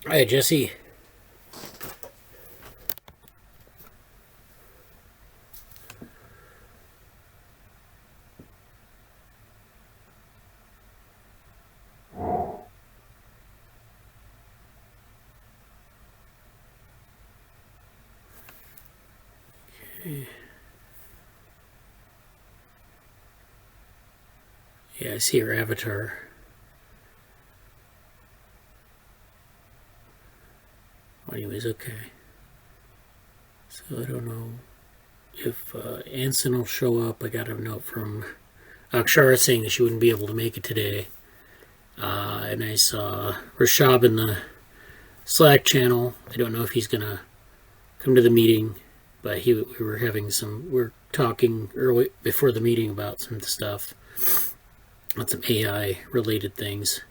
Hi, Jesse. Okay. Yeah, I see your avatar. Anyways, okay. So I don't know if Anson will show up. I got a note from Akshara saying that she wouldn't be able to make it today. And I saw Rishabh in the Slack channel. I don't know if he's going to come to the meeting, but we were talking early before the meeting about some stuff, on some AI related things.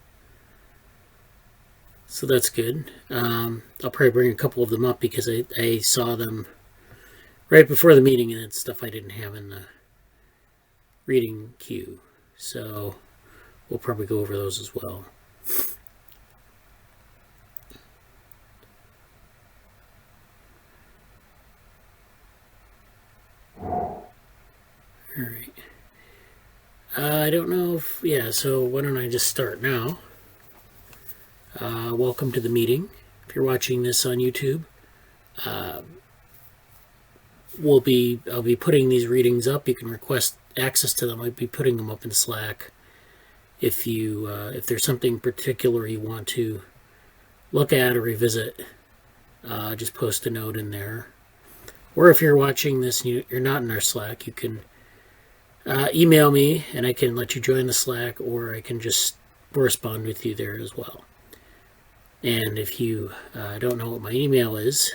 So that's good. I'll probably bring a couple of them up because I saw them right before the meeting, and it's stuff I didn't have in the reading queue. So we'll probably go over those as well. All right. I don't know if, yeah, so why don't I just start now? Welcome to the meeting. If you're watching this on YouTube, I'll be putting these readings up. You can request access to them. I'll be putting them up in Slack. If there's something particular you want to look at or revisit, just post a note in there. Or if you're watching this and you're not in our Slack, you can email me and I can let you join the Slack, or I can just correspond with you there as well. And if you don't know what my email is,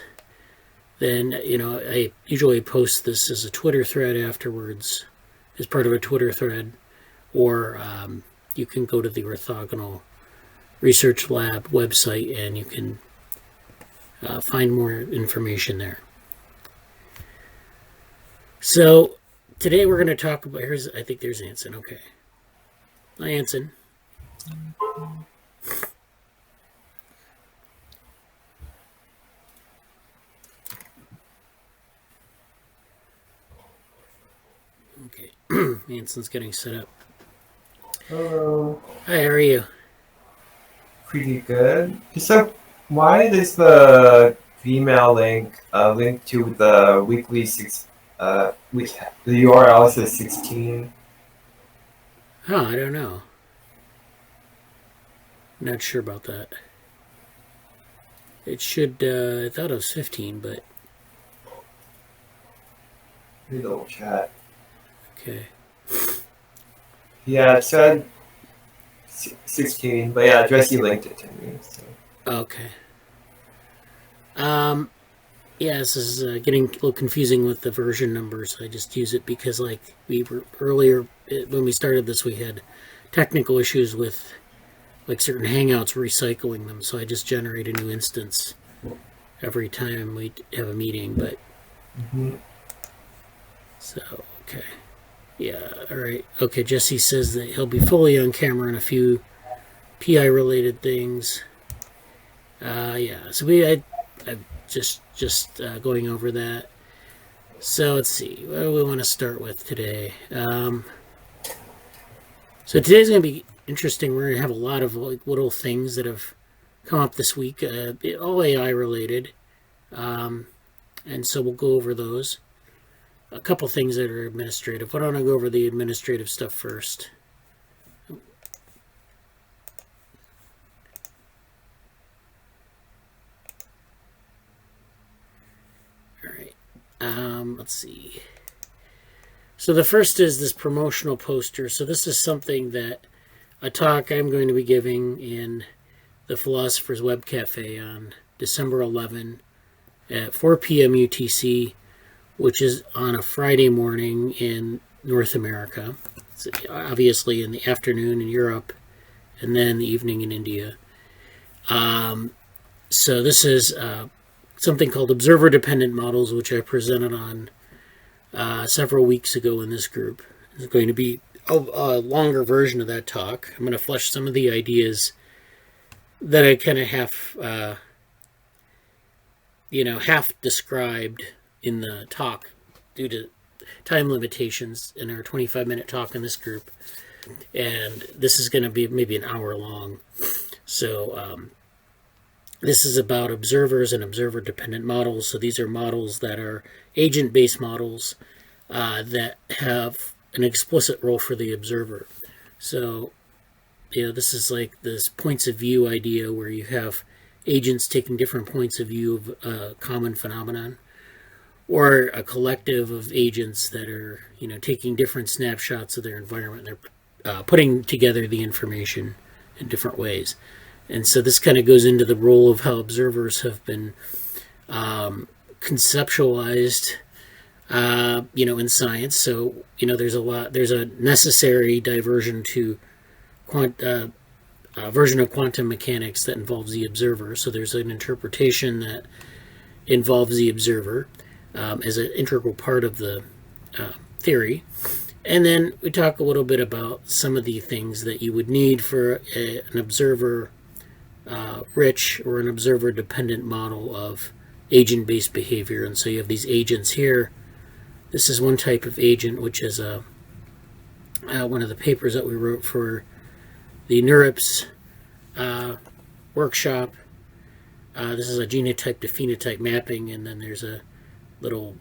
then, I usually post this as a Twitter thread afterwards, as part of a Twitter thread, or you can go to the Orthogonal Research Lab website and you can find more information there. So today we're going to talk about, I think there's Anson. Okay. Hi, Anson. Okay. Anson's getting set up. Hello. Hi, how are you? Pretty good. So, why is the Gmail link linked to the weekly the URL says 16? I don't know. Not sure about that. It should, I thought it was 15, but... Let me double chat. Okay. Yeah, it said 16, but yeah, Jesse linked it to me. So. Okay. Yeah, this is getting a little confusing with the version numbers. I just use it because, we were earlier, when we started this, we had technical issues with, certain Hangouts recycling them, so I just generate a new instance every time we have a meeting, but... Mm-hmm. So, okay. Yeah, alright. Okay, Jesse says that he'll be fully on camera in a few PI-related things. Yeah, so I'm just going over that. So let's see, what do we want to start with today? So today's going to be interesting. We're going to have a lot of little things that have come up this week, all AI related. And so we'll go over those. A couple things that are administrative. Why don't I go over the administrative stuff first? Let's see. So the first is this promotional poster. So this is something that a talk I'm going to be giving in the Philosopher's Web Cafe on December 11 at 4 p.m. UTC, which is on a Friday morning in North America. It's obviously in the afternoon in Europe, and then the evening in India. So this is something called observer-dependent models, which I presented on several weeks ago in this group. It's going to be a longer version of that talk. I'm going to flesh some of the ideas that I kind of half described in the talk due to time limitations in our 25-minute talk in this group. And this is going to be maybe an hour long. So this is about observers and observer-dependent models. So these are models that are agent-based models that have an explicit role for the observer. So, this is like this points of view idea where you have agents taking different points of view of a common phenomenon, or a collective of agents that are, taking different snapshots of their environment. They're putting together the information in different ways. And so this kind of goes into the role of how observers have been conceptualized, in science. So, there's a necessary diversion to version of quantum mechanics that involves the observer. So there's an interpretation that involves the observer as an integral part of the theory. And then we talk a little bit about some of the things that you would need for an observer rich or an observer dependent model of agent-based behavior. And so you have these agents here. This is one type of agent, which is one of the papers that we wrote for the NeuroSim workshop. This is a genotype to phenotype mapping, and then there's a little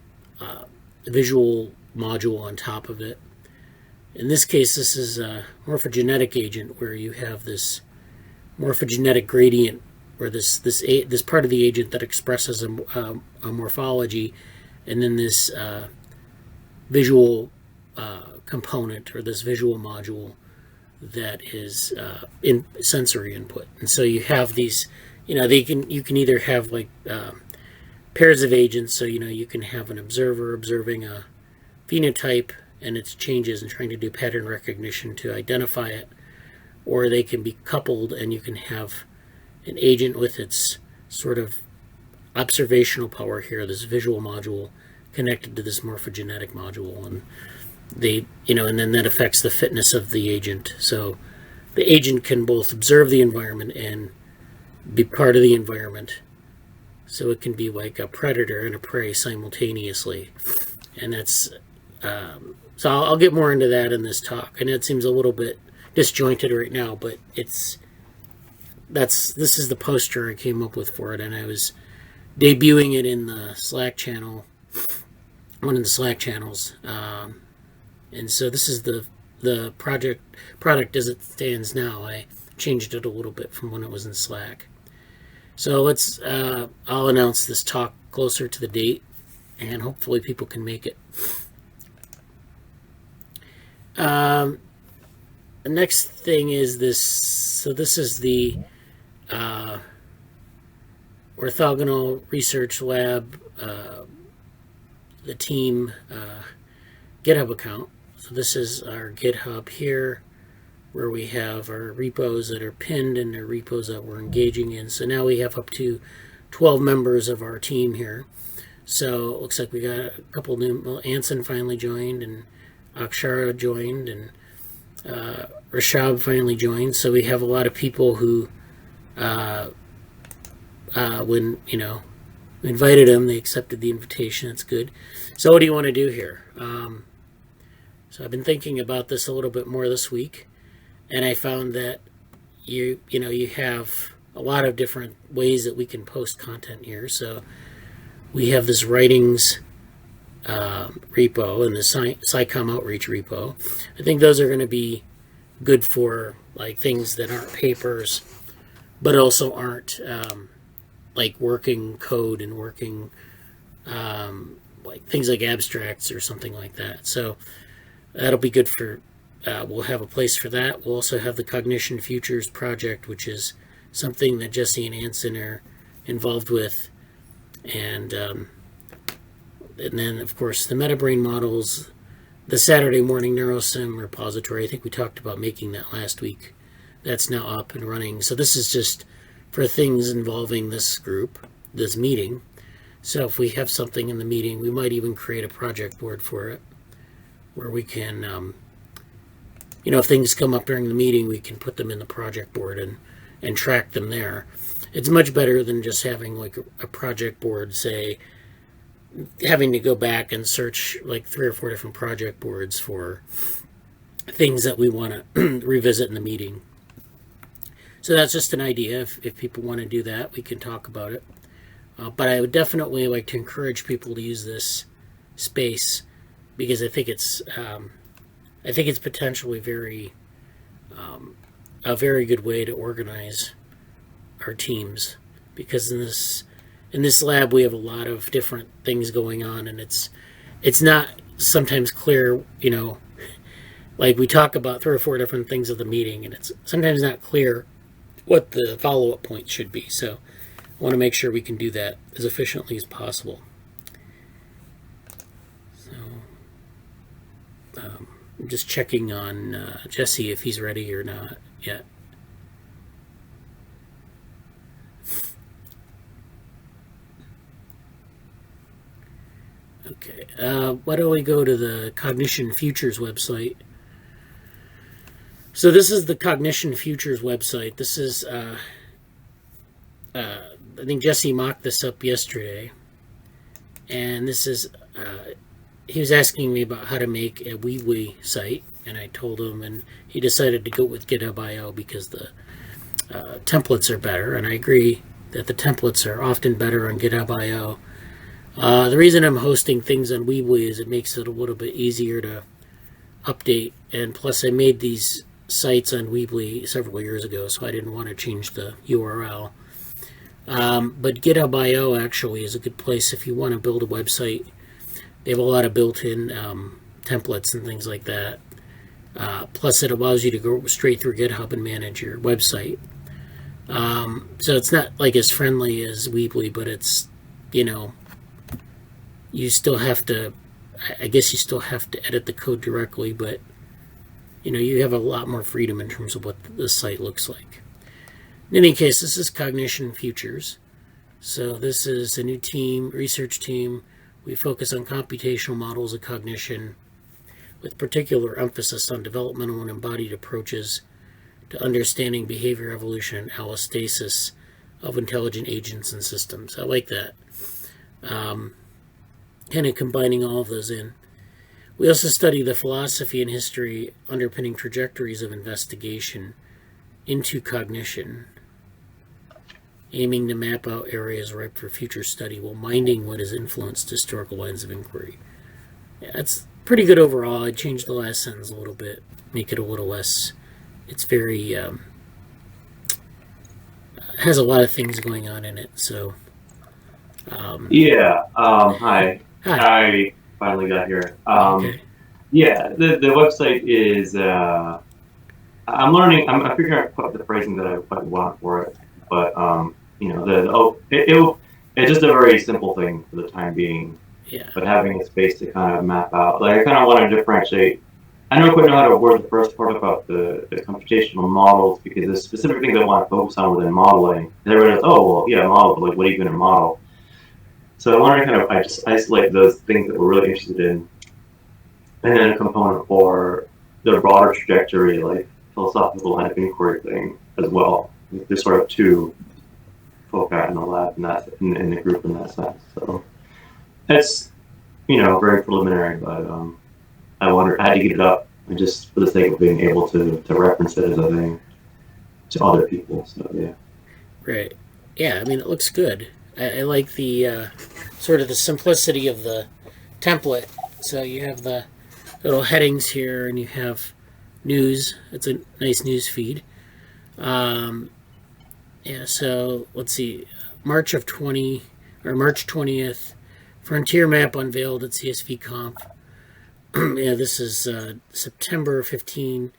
visual module on top of it. In this case, this is a morphogenetic agent where you have this morphogenetic gradient, or this part of the agent that expresses a morphology, and then this visual component, or this visual module that is in sensory input. And so you have these, you can either have like pairs of agents. So you can have an observer observing a phenotype and its changes and trying to do pattern recognition to identify it, or they can be coupled and you can have an agent with its sort of observational power here, this visual module connected to this morphogenetic module, and and then that affects the fitness of the agent. So the agent can both observe the environment and be part of the environment. So it can be like a predator and a prey simultaneously. And that's so I'll get more into that in this talk. And it seems a little bit disjointed right now, but this is the poster I came up with for it, and I was debuting it in the Slack channel, one of the Slack channels. And so this is the product as it stands now. I changed it a little bit from when it was in Slack. So I'll announce this talk closer to the date, and hopefully people can make it. The next thing is this. So this is the orthogonal research lab, the team GitHub account. So this is our GitHub here, where we have our repos that are pinned and our repos that we're engaging in. So now we have up to 12 members of our team here. So it looks like we got a couple new. Well, Anson finally joined, and Akshara joined, and Rishabh finally joined. So we have a lot of people who, when we invited them, they accepted the invitation. That's good. So what do you want to do here? So I've been thinking about this a little bit more this week, and I found that you have a lot of different ways that we can post content here. So we have this writings repo and the SciComm outreach repo. I think those are going to be good for like things that aren't papers, but also aren't like working code and working like things like abstracts or something like that. So that'll be good for, we'll have a place for that. We'll also have the Cognition Futures project, which is something that Jesse and Anson are involved with. And then, of course, the MetaBrain models, the Saturday morning NeuroSim repository. I think we talked about making that last week. That's now up and running. So this is just for things involving this group, this meeting. So if we have something in the meeting, we might even create a project board for it, where we can, if things come up during the meeting, we can put them in the project board and and track them there. It's much better than just having like a project board, say, having to go back and search like 3 or 4 different project boards for things that we want to revisit in the meeting. So that's just an idea. If people want to do that, we can talk about it. But I would definitely like to encourage people to use this space, because I think it's potentially a very good way to organize our teams, because in this lab we have a lot of different things going on, and it's not sometimes clear, like we talk about 3 or 4 different things at the meeting, and it's sometimes not clear what the follow-up point should be. So I want to make sure we can do that as efficiently as possible. So I'm just checking on Jesse if he's ready or not yet. Okay, why don't we go to the Cognition Futures website? So this is the Cognition Futures website. This is, I think Jesse mocked this up yesterday. And this is, he was asking me about how to make a Weebly site. And I told him, and he decided to go with GitHub.io because the templates are better. And I agree that the templates are often better on GitHub.io. The reason I'm hosting things on Weebly is it makes it a little bit easier to update, and plus I made these sites on Weebly several years ago, so I didn't want to change the URL. But GitHub.io actually is a good place if you want to build a website. They have a lot of built-in templates and things like that. Plus it allows you to go straight through GitHub and manage your website. So it's not like as friendly as Weebly, but it's, you still have to, I guess you still have to edit the code directly, but you have a lot more freedom in terms of what the site looks like. In any case, this is Cognition Futures. So this is a new team, research team. We focus on computational models of cognition with particular emphasis on developmental and embodied approaches to understanding behavior evolution and allostasis of intelligent agents and systems. I like that. Kind of combining all of those in. We also study the philosophy and history underpinning trajectories of investigation into cognition, aiming to map out areas ripe for future study while minding what has influenced historical lines of inquiry. Yeah, that's pretty good overall. I changed the last sentence a little bit, make it a little less. It's very, has a lot of things going on in it, so. Hi. Hi. I finally got here. Okay. Yeah, the website is, I'm learning, I'm figuring out the phrasing that I want for it, but, it's just a very simple thing for the time being. Yeah. But having a space to kind of map out, like I kind of want to differentiate. I don't quite know how to word the first part about the computational models, because there's specific things I want to focus on within modeling. And everyone goes, oh, well, yeah, model, but like, what are you going to model? So I want to I just isolate those things that we're really interested in, and then a component for the broader trajectory, like philosophical line of inquiry thing as well. There's sort of 2 foci in the lab in the group in that sense. So that's, very preliminary, but I had to get it up, and just for the sake of being able to reference it as a thing to other people. So yeah. Right. Yeah, I mean, it looks good. I like the sort of the simplicity of the template. So you have the little headings here, and you have news. It's a nice news feed. Yeah, so let's see. March 20th, Frontier Map unveiled at CSV Conf. Yeah, this is September 15.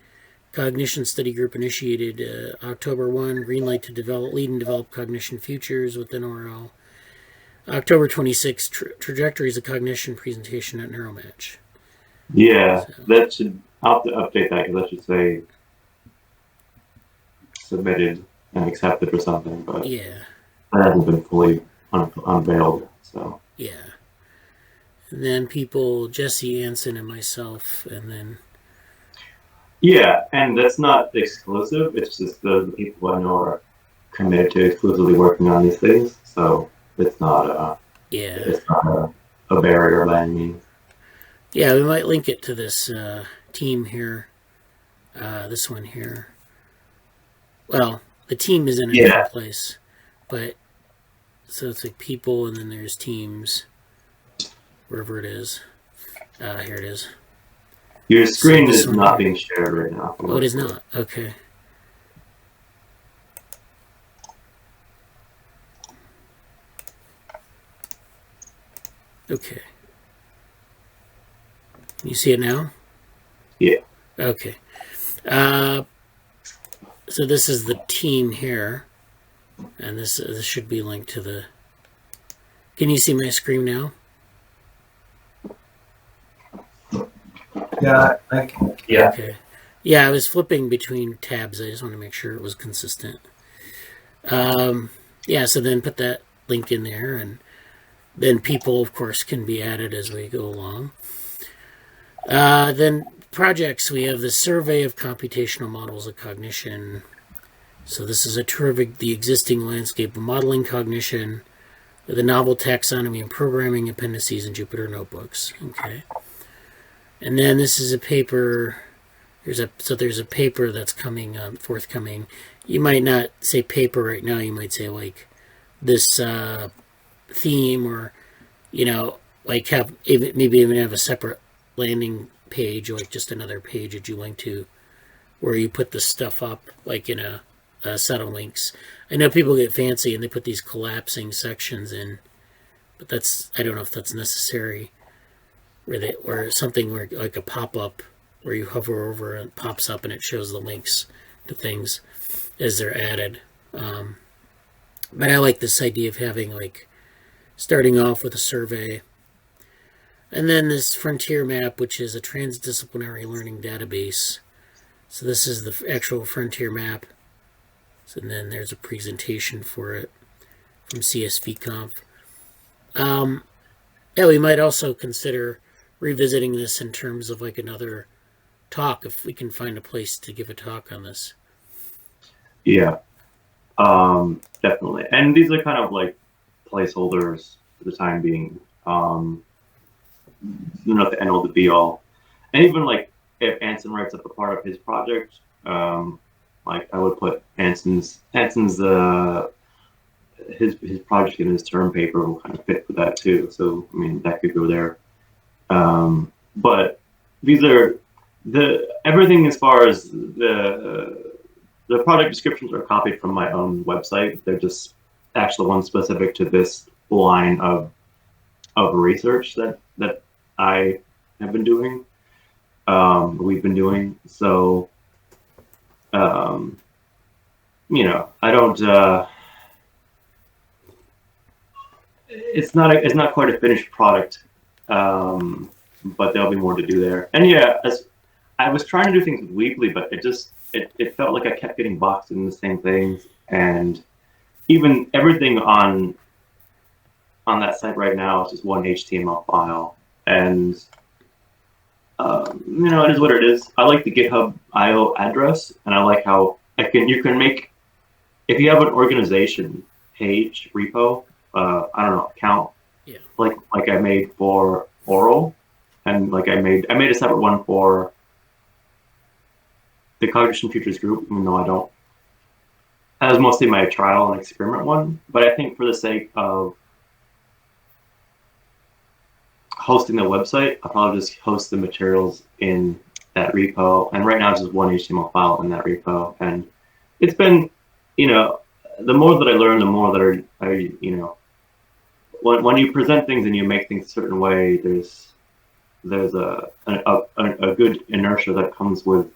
Cognition Study Group initiated October 1, green light to lead and develop Cognition Futures with NRL. October 26, Trajectories of Cognition presentation at NeuroMatch. Yeah, so that should, I'll have to update that, because that should say submitted and accepted or something, but yeah, that hasn't been fully unveiled, so. Yeah. And then people, Jesse, Anson, and myself, and then... Yeah, and that's not exclusive. It's just the people I know are committed to exclusively working on these things, so it's not Yeah. a barrier by any means. Yeah, we might link it to this team here. This one here. Well, the team is in a different place, but so it's like people, and then there's teams, wherever it is. Here it is. Your screen is not being shared right now. Oh, it is not. Okay. Okay. Can you see it now? Yeah. Okay. So this is the team here, and this should be linked to the. Can you see my screen now? Yeah, I can. Yeah. Okay. Yeah, I was flipping between tabs. I just want to make sure it was consistent. Yeah, so then put that link in there, and then people, of course, can be added as we go along. Then projects, we have the Survey of Computational Models of Cognition. So this is a tour of the existing landscape of modeling cognition with a novel taxonomy and programming appendices in Jupyter notebooks. Okay. And then this is a paper. There's a paper that's coming forthcoming. You might not say paper right now. You might say like this theme, or like have maybe even have a separate landing page, or like just another page that you link to, where you put the stuff up like in a set of links. I know people get fancy and they put these collapsing sections in, but I don't know if that's necessary. Or something where like a pop-up where you hover over and it pops up and it shows the links to things as they're added. But I like this idea of having like starting off with a survey, and then this frontier map, which is a transdisciplinary learning database. So this is the actual frontier map. So, and then there's a presentation for it from CSVConf. Yeah, we might also consider revisiting this in terms of like another talk, if we can find a place to give a talk on this. Yeah, definitely. And these are kind of like placeholders for the time being. Not the end all, the be all. And even like if Anson writes up a part of his project, like I would put Anson's his project in his term paper will kind of fit with that too. So I mean that could go there. But these are everything as far as the project descriptions are copied from my own website. They're just actually ones specific to this line of research that I have been doing. We've been doing. So I don't. It's not quite a finished product. But there'll be more to do there. And yeah, as I was trying to do things with Weebly, but it felt like I kept getting boxed in the same things, and even everything on that site right now is just one HTML file, and it is what it is. I like the GitHub IO address, and I like how you can make, if you have an organization page repo, account, yeah, like I made for oral, and like I made a separate one for the Cognition Futures group, even though I don't. That was mostly my trial and experiment one, but I think for the sake of hosting the website, I'll probably just host the materials in that repo. And right now it's just one HTML file in that repo. And it's been, the more that I learn, the more that when you present things and you make things a certain way, there's a good inertia that comes with,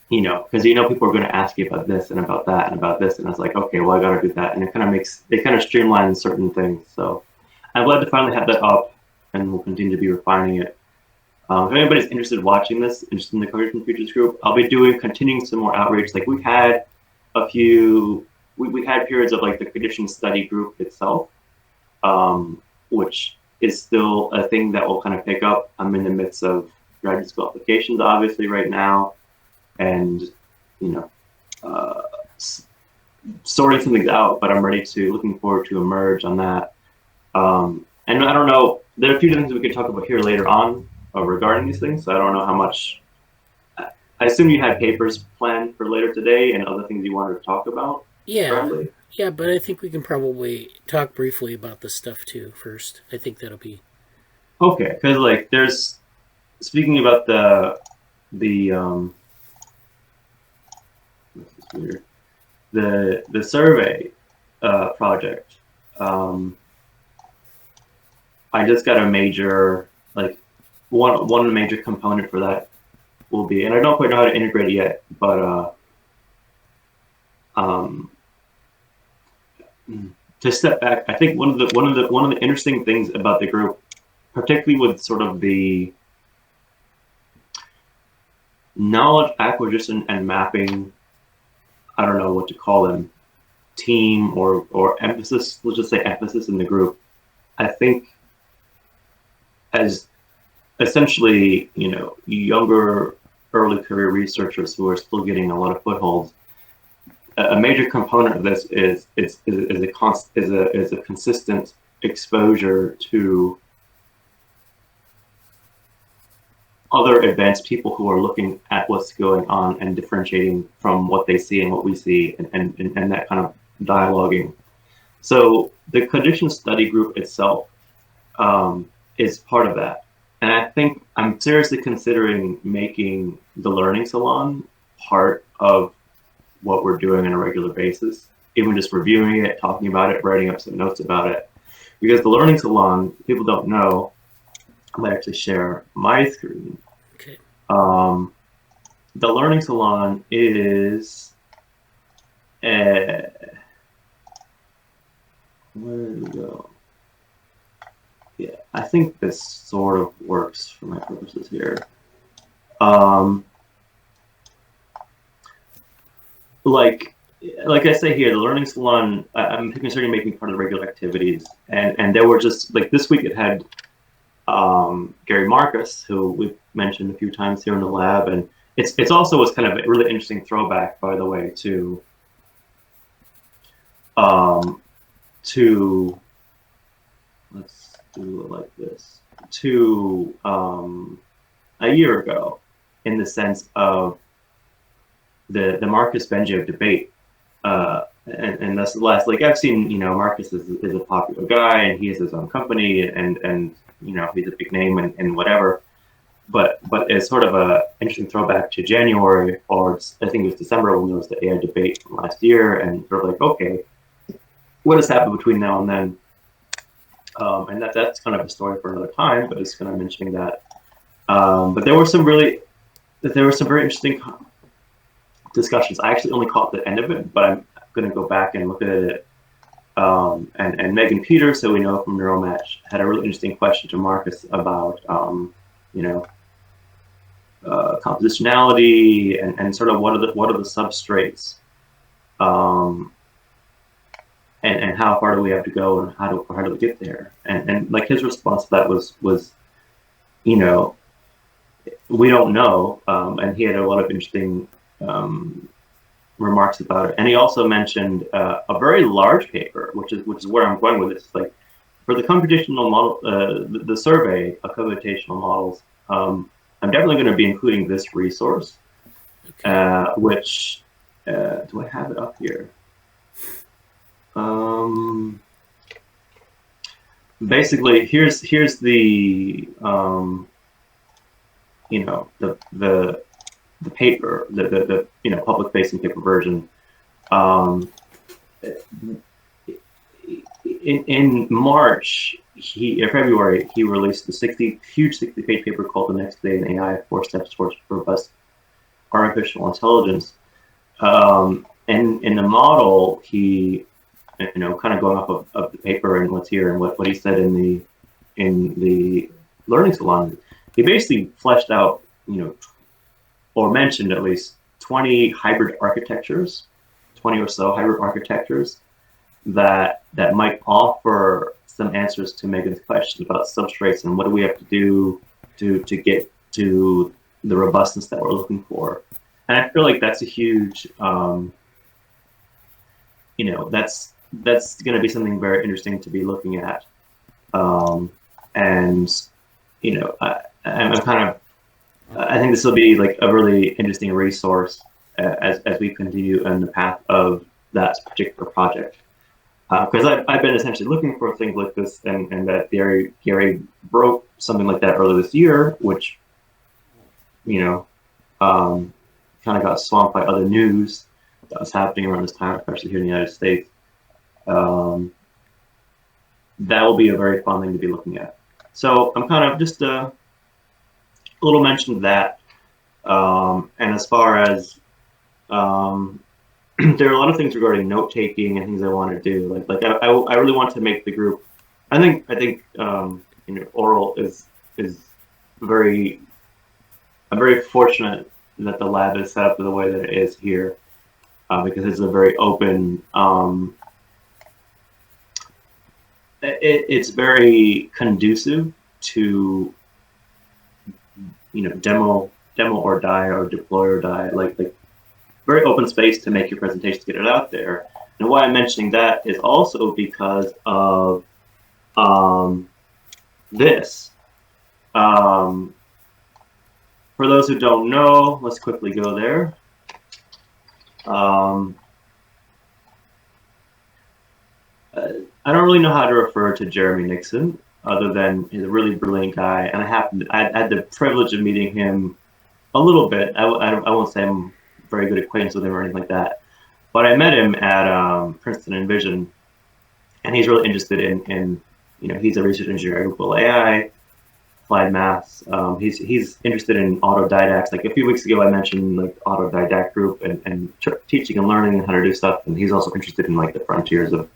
because people are going to ask you about this and about that and about this, and I was like, okay, well, I got to do that, and it kind of streamlines certain things. So I'm glad to finally have that up, and we'll continue to be refining it. If anybody's interested in watching this, interested in the Cognition Futures group, I'll be continuing some more outreach. Like we had we had periods of like the condition study group itself, which is still a thing that will kind of pick up. I'm in the midst of graduate school applications, obviously, right now. And, sorting some things out, but I'm looking forward to emerge on that. And I don't know, there are a few things we could talk about here later on regarding these things. So I don't know how much. I assume you had papers planned for later today and other things you wanted to talk about. Yeah, Bradley? yeah, but I think we can probably talk briefly about this stuff too first. I think that'll be Okay, because like there's speaking about the this is weird. The survey project. I just got a major one major component for that will be, and I don't quite know how to integrate it yet, but to step back, I think one of the interesting things about the group, particularly with sort of the knowledge acquisition and mapping, I don't know what to call them, team or emphasis, let's just say emphasis in the group. I think as essentially, younger early career researchers who are still getting a lot of footholds, a major component of this is a consistent exposure to other advanced people who are looking at what's going on and differentiating from what they see and what we see, and that kind of dialoguing. So the condition study group itself is part of that. And I think I'm seriously considering making the Learning Salon part of what we're doing on a regular basis, even just reviewing it, talking about it, writing up some notes about it. Because the Learning Salon, people don't know, I might actually share my screen. okay. The Learning Salon is where did we go? Yeah, I think this sort of works for my purposes here. Like I say here, the Learning Salon, I'm considering making part of the regular activities, and there were just like this week it had Gary Marcus, who we've mentioned a few times here in the lab, and it's also was kind of a really interesting throwback, by the way, to let's do it like this, to a year ago, in the sense of the Marcus Bengio debate. And that's the last, like I've seen, Marcus is a popular guy and he has his own company and he's a big name and whatever. But it's sort of a interesting throwback to January, or I think it was December, when there was the AI debate from last year, and sort of like, okay, what has happened between now and then? And that's kind of a story for another time, but it's kind of mentioning that. But there were some very interesting discussions. I actually only caught the end of it, but I'm going to go back and look at it. And Megan Peters, who we know from Neuromatch, had a really interesting question to Marcus about, compositionality and sort of what are the substrates, and how far do we have to go, and how do we get there? And like his response to that was we don't know, and he had a lot of interesting remarks about it. And he also mentioned a very large paper, which is where I'm going with this. Like for the computational model, the survey of computational models, I'm definitely going to be including this resource, which do I have it up here? Basically, here's the the paper, the public facing paper version. In March, February, he released the huge 60-page paper called "The Next Day in AI: 4 Steps Towards Robust Artificial Intelligence." And in the model, he, kind of going off of the paper and what's here and what he said in the Learning Salon, he basically fleshed out, or mentioned at least 20 hybrid architectures, 20 or so hybrid architectures that might offer some answers to Megan's question about substrates and what do we have to do to get to the robustness that we're looking for. And I feel like that's a huge that's going to be something very interesting to be looking at. And I'm kind of, I think this will be like a really interesting resource as we continue on the path of that particular project. Because I've been essentially looking for things like this, and that Gary wrote something like that earlier this year, which kind of got swamped by other news that was happening around this time, especially here in the United States. That will be a very fun thing to be looking at. So I'm kind of just a little mention of that. And as far as there are a lot of things regarding note taking and things I want to do. Like I really want to make the group. I think oral is very. I'm very fortunate that the lab is set up the way that it is here, because it's a very open. It's very conducive to demo or die, or deploy or die, like very open space to make your presentation, to get it out there. And why I'm mentioning that is also because of this. For those who don't know, let's quickly go there. I don't really know how to refer to Jeremy Nixon, other than he's a really brilliant guy, and I had the privilege of meeting him a little bit. I won't say I'm very good acquaintance with him or anything like that, but I met him at Princeton Envision, and he's really interested in he's a research engineer at Google AI, applied maths. He's interested in autodidacts. Like a few weeks ago, I mentioned like autodidact group and teaching and learning and how to do stuff, and he's also interested in like the frontiers of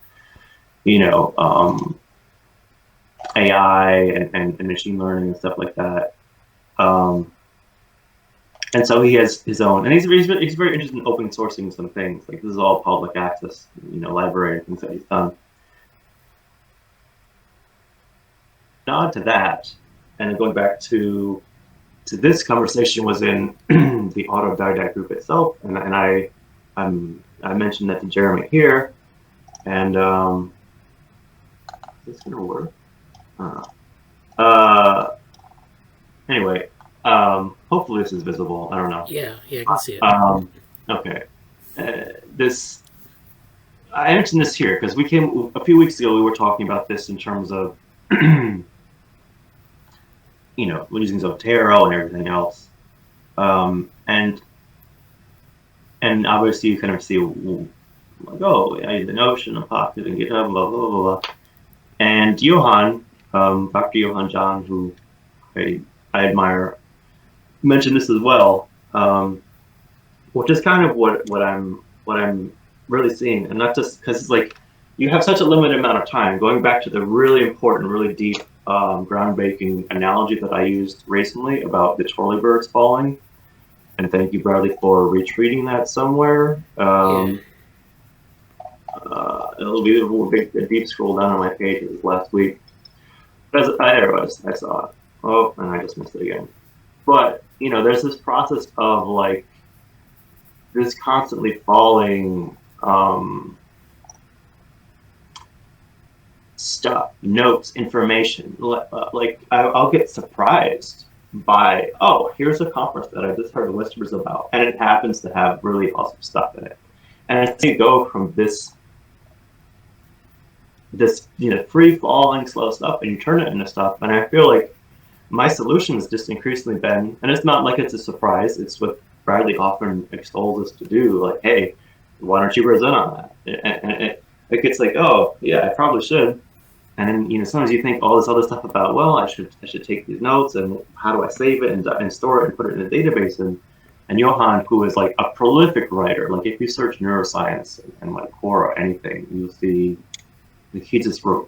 AI and machine learning and stuff like that. And so he has his own, and he's very interested in open sourcing some things. Like this is all public access, library and things that he's done. Nod to that, and then going back to this conversation was in the autodidact group itself, and I mentioned that to Jeremy here, and is this gonna work? Anyway, hopefully this is visible. I don't know. Yeah, I can see it. Okay. I mentioned this here because we came a few weeks ago. We were talking about this in terms of using Zotero and everything else, and obviously you kind of see like, oh, I use the Notion, I'm popular in GitHub, blah blah blah blah. And Johan, Dr. Johan John, who I admire, mentioned this as well, which is kind of what I'm really seeing, and not just because it's like you have such a limited amount of time. Going back to the really important, really deep, groundbreaking analogy that I used recently about the twirlybirds falling, and thank you, Bradley, for retweeting that somewhere. It'll be a deep scroll down on my page. It was last week. There it was. I saw it. Oh, and I just missed it again. But there's this process of like this constantly falling stuff, notes, information. Like I'll get surprised by, oh, here's a conference that I just heard whispers about, and it happens to have really awesome stuff in it. And I think go from this free falling slow stuff, and you turn it into stuff. And I feel like my solution has just increasingly been, and it's not like it's a surprise, it's what Bradley often extols us to do, like, hey, why don't you present on that? And it gets like, oh yeah, I probably should. And then sometimes you think all this other stuff about, well, I should take these notes, and how do I save it and store it and put it in a database. And Johan, who is like a prolific writer, like if you search neuroscience and like Quora, anything, you'll see he just wrote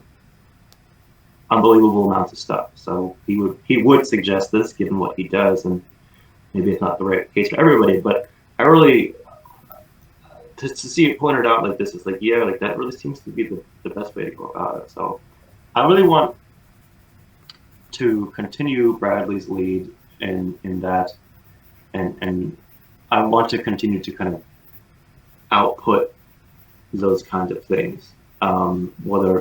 unbelievable amounts of stuff. So he would suggest this, given what he does, and maybe it's not the right case for everybody, but I really to see it pointed out like this is like, yeah, like that really seems to be the best way to go about it. So I really want to continue Bradley's lead in that, and I want to continue to kind of output those kinds of things, whether,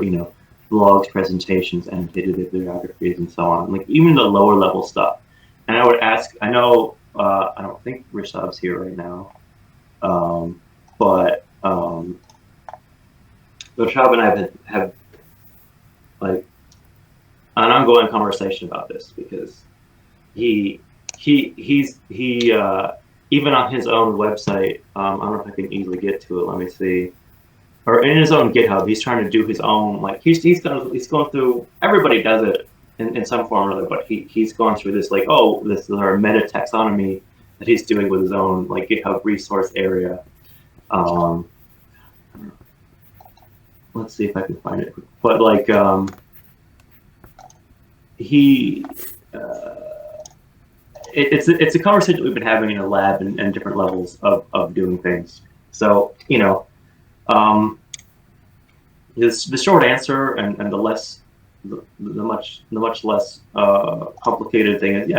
blogs, presentations, annotated bibliographies, and so on, like even the lower level stuff. And I would ask, I know, I don't think Rishabh's here right now, but Rishabh and I have like an ongoing conversation about this, because he's even on his own website, I don't know if I can easily get to it, let me see, or in his own GitHub, he's trying to do his own, like he's going through, everybody does it in some form or other, but he's gone through this, like, this is our meta taxonomy that he's doing with his own like GitHub resource area. Let's see if I can find it, but like it's a conversation we've been having in a lab and different levels of doing things. So, the short answer and the much less complicated thing is,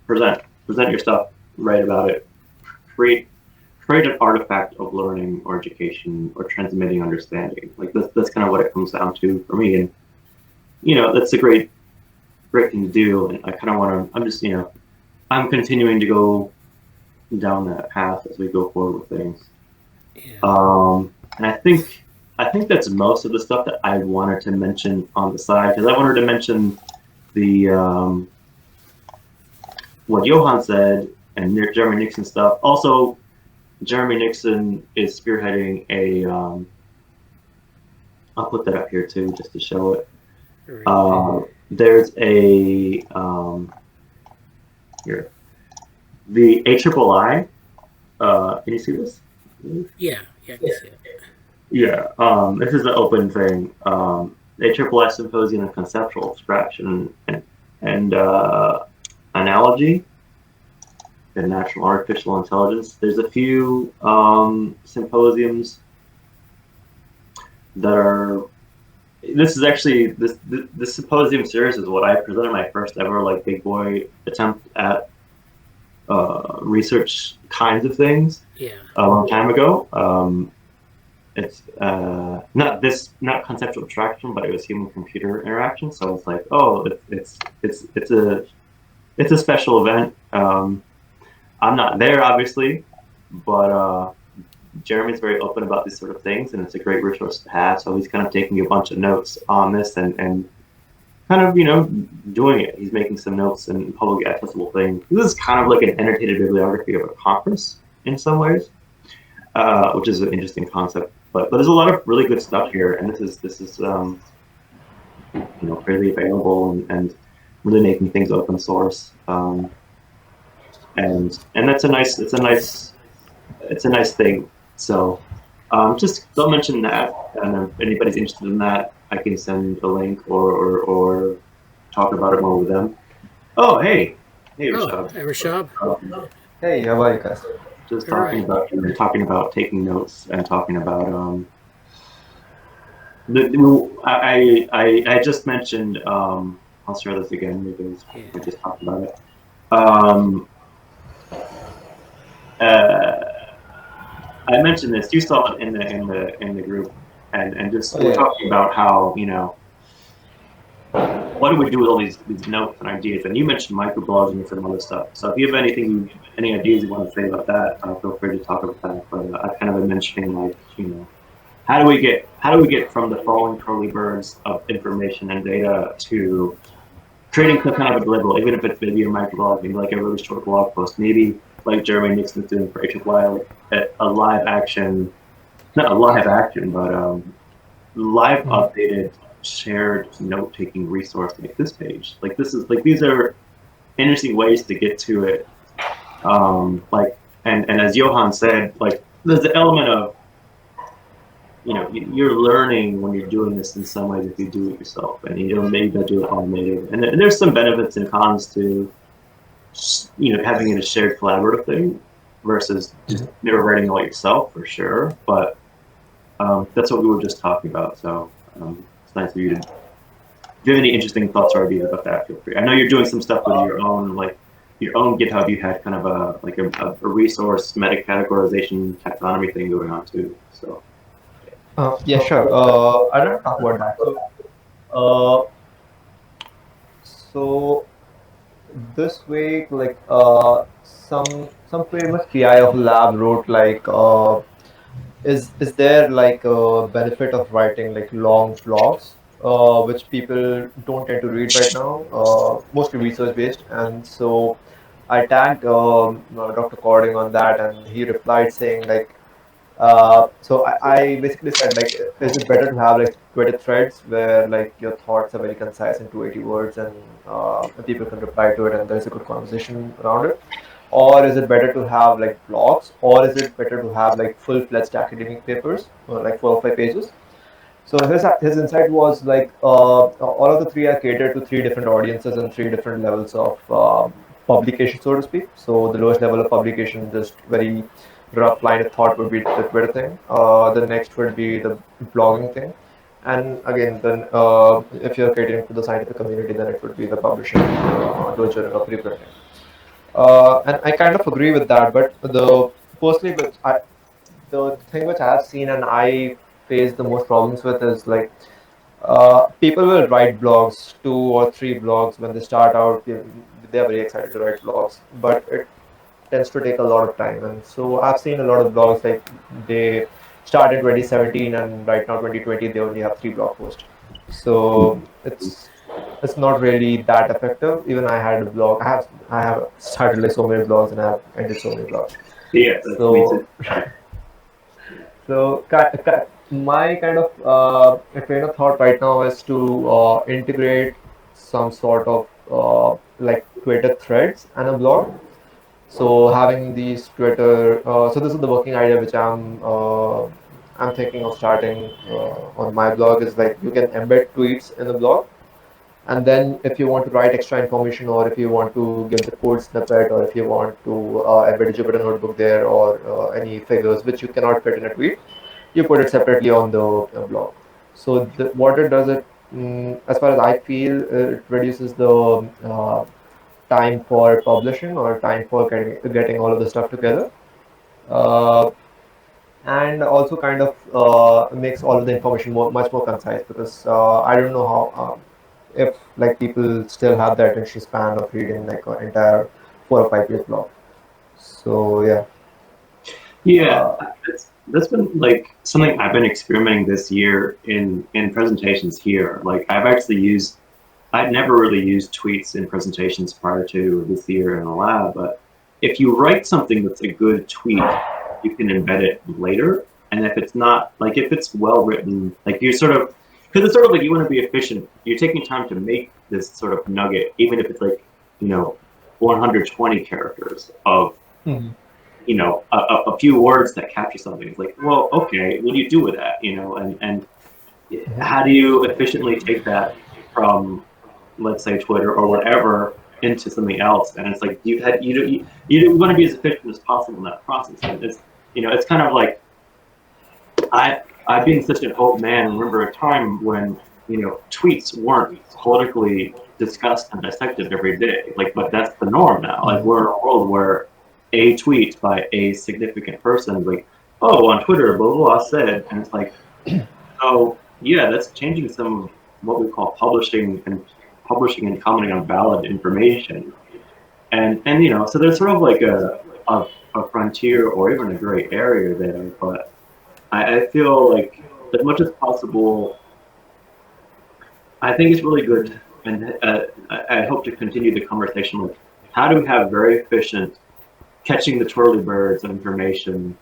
present your stuff, write about it, create an artifact of learning or education or transmitting understanding. Like that's kind of what it comes down to for me. And that's a great thing to do. And I kind of want to, I'm continuing to go down that path as we go forward with things. Yeah. And I think that's most of the stuff that I wanted to mention on the side, because I wanted to mention the what Johan said and Jeremy Nixon stuff. Also, Jeremy Nixon is spearheading a I'll put that up here too, just to show it. There's a here, the AIII. Can you see this? Yeah, I can see it. Yeah, this is an open thing. The AIII Symposium on Conceptual Abstraction and Analogy in Natural Artificial Intelligence. There's a few symposiums that are. This is actually this symposium series is what I presented my first ever like big boy attempt at research kinds of things. Yeah. A long time ago. It's not conceptual abstraction, but it was human computer interaction. So it's like, it's a special event. I'm not there, obviously, but Jeremy's very open about these sort of things, and it's a great resource to have. So he's kind of taking a bunch of notes on this and kind of, doing it. He's making some notes and publicly accessible things. This is kind of like an annotated bibliography of a conference in some ways, which is an interesting concept. But there's a lot of really good stuff here, and this is fairly available and really making things open source. And that's a nice thing. So just don't mention that, and if anybody's interested in that, I can send a link or talk about it more with them. Oh, hey Rishabh. Hey Rishabh. Hey, how are you guys? Just talking about taking notes and talking about I just mentioned I'll share this again because we just talked about it. I mentioned this. You saw it in the group, and just we're talking about how what do we do with all these notes and ideas? And you mentioned microblogging and some other stuff. So if you have any ideas you want to say about that, feel free to talk about that. But I've kind of been mentioning, like, how do we get from the falling twirlybirds of information and data to creating some kind of a deliverable, even if it's video microblogging, like a really short blog post, maybe like Jeremy Nixon's doing for AIII, a live action, not a live action, but live updated shared note-taking resource like this page. Like this is like, these are interesting ways to get to it. Like, and as Johan said, like there's the element of, you're learning when you're doing this in some ways if you do it yourself, and maybe do it automated. And there's some benefits and cons to, having it a shared collaborative thing versus just never writing all yourself, for sure. But that's what we were just talking about. So it's nice of you to. If you have any interesting thoughts or ideas about that, feel free. I know you're doing some stuff with your own GitHub. You had kind of a resource meta categorization taxonomy thing going on too. So Yeah, sure. I don't talk about that. Uh, so this week, like, some famous PI of lab wrote like, is there like a benefit of writing like long blogs, which people don't tend to read right now, mostly research based, and so I tagged Dr. Cording on that, and he replied saying like, I basically said like, is it better to have like Twitter threads where like your thoughts are very concise in 280 words, and people can reply to it and there's a good conversation around it, or is it better to have like blogs, or is it better to have like full-fledged academic papers, like 4 or 5 pages? So his insight was like, all of the three are catered to three different audiences and three different levels of publication, so to speak. So the lowest level of publication, just very rough line of thought, would be the Twitter thing. The next would be the blogging thing, and again, then if you're catering to the scientific community, then it would be the publishing to a journal of reprinting. And I kind of agree with that, but the thing which I have seen and I face the most problems with is like, people will write blogs, 2 or 3 blogs when they start out. They're very excited to write blogs, but it tends to take a lot of time. And so I've seen a lot of blogs like they started in 2017 and right now 2020 they only have 3 blog posts. So it's not really that effective. Even I had a blog. I have started like so many blogs and I have ended so many blogs. Yeah, that's me So too. So my kind of train of thought right now is to integrate some sort of like Twitter threads and a blog. So having these so this is the working idea which I'm thinking of starting on my blog, is like you can embed tweets in the blog, and then if you want to write extra information, or if you want to give the code snippet, or if you want to embed a Jupyter notebook there, or any figures which you cannot fit in a tweet, you put it separately on the blog. So what it does, as far as I feel, it reduces the time for publishing, or time for getting all of the stuff together. Uh, and also kind of makes all of the information much more concise, because I don't know how, if like people still have the attention span of reading like an entire 4 or 5 page blog. So yeah. Yeah, uh, that's been like something I've been experimenting this year in presentations here. Like I'd never really used tweets in presentations prior to this year in the lab, but if you write something that's a good tweet, you can embed it later. And if it's not, like if it's well written, like you're sort of, because it's sort of like you want to be efficient. You're taking time to make this sort of nugget, even if it's like, 120 characters of Mhm. a few words that capture something. It's like, well, okay, what do you do with that? And Mhm. how do you efficiently take that from, let's say, Twitter or whatever into something else? And it's like you want to be as efficient as possible in that process. And it's kind of like I being such an old man remember a time when tweets weren't politically discussed and dissected every day. Like, but that's the norm now. Like, we're in a world where a tweet by a significant person, like, oh, on Twitter, blah blah blah said, and it's like, so yeah, that's changing some of what we call publishing and commenting on valid information, and so there's sort of like a frontier or even a gray area there, but I feel like as much as possible, I think it's really good, and I hope to continue the conversation with how do we have very efficient catching the twirlybirds of information.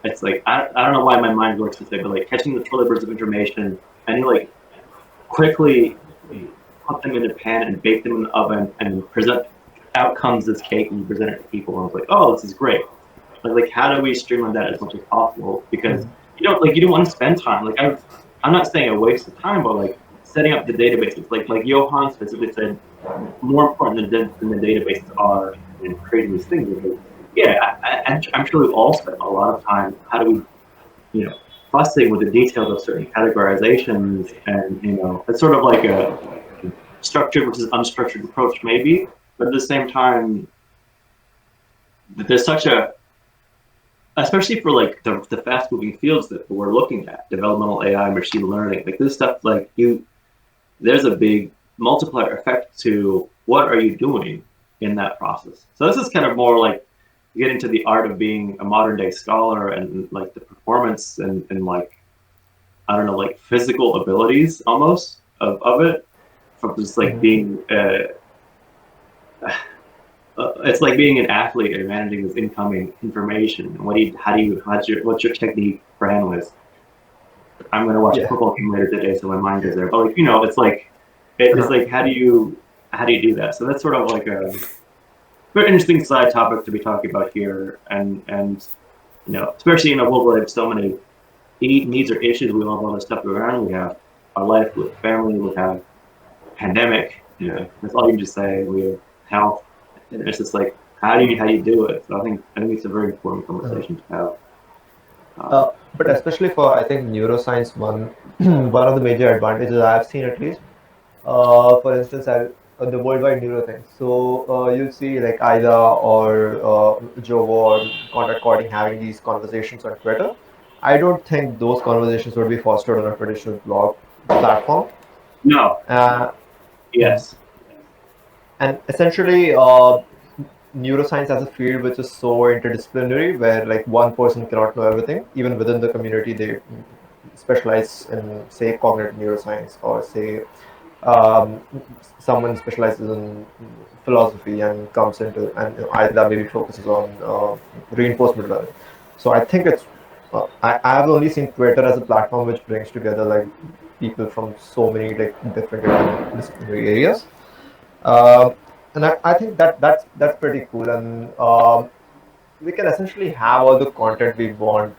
It's like I don't know why my mind works this way, but like catching the twirlybirds of information and you like quickly put them in a pan and bake them in the oven and present outcomes as cake and present it to people, and it's like, oh, this is great. But like, how do we streamline that as much as possible? Because you don't want to spend time. Like I'm not saying a waste of time, but like setting up the databases. Like Johan specifically said, more important than the databases are in creating these things. Because, yeah, I'm sure we've all spent a lot of time. How do we, fussing with the details of certain categorizations, and it's sort of like a structured versus unstructured approach, maybe. But at the same time, there's such especially for like the fast moving fields that we're looking at, developmental AI, machine learning, like this stuff, like there's a big multiplier effect to what are you doing in that process. So this is kind of more like getting to the art of being a modern day scholar and like the performance and like, I don't know, like physical abilities almost of it, from just like being it's like being an athlete and managing this incoming information. What's your technique for handling this? I'm going to watch a Yeah. football game later today, so my mind is there. But like, it's like, it's like, how do you do that? So that's sort of like a very interesting side topic to be talking about here, and especially in a world where we have so many needs or issues, we have all this stuff around. We have our life with family, we have pandemic. That's all you can just say. We have health, and it's just like, how do you do it? So I think it's a very important conversation to have. But especially for, I think, neuroscience, one of the major advantages I've seen, at least, for instance, the worldwide neuro thing. So you'll see like Ida or Jovo or Contact Cording having these conversations on Twitter. I don't think those conversations would be fostered on a traditional blog platform. No. Uh, Yes. and essentially, neuroscience as a field which is so interdisciplinary, where like one person cannot know everything. Even within the community, they specialize in, say, cognitive neuroscience, or say um, someone specializes in philosophy and comes into, and either maybe focuses on reinforcement learning. So I think it's I have only seen Twitter as a platform which brings together like people from so many like different disciplinary areas. Um, and I think that's pretty cool, and we can essentially have all the content we want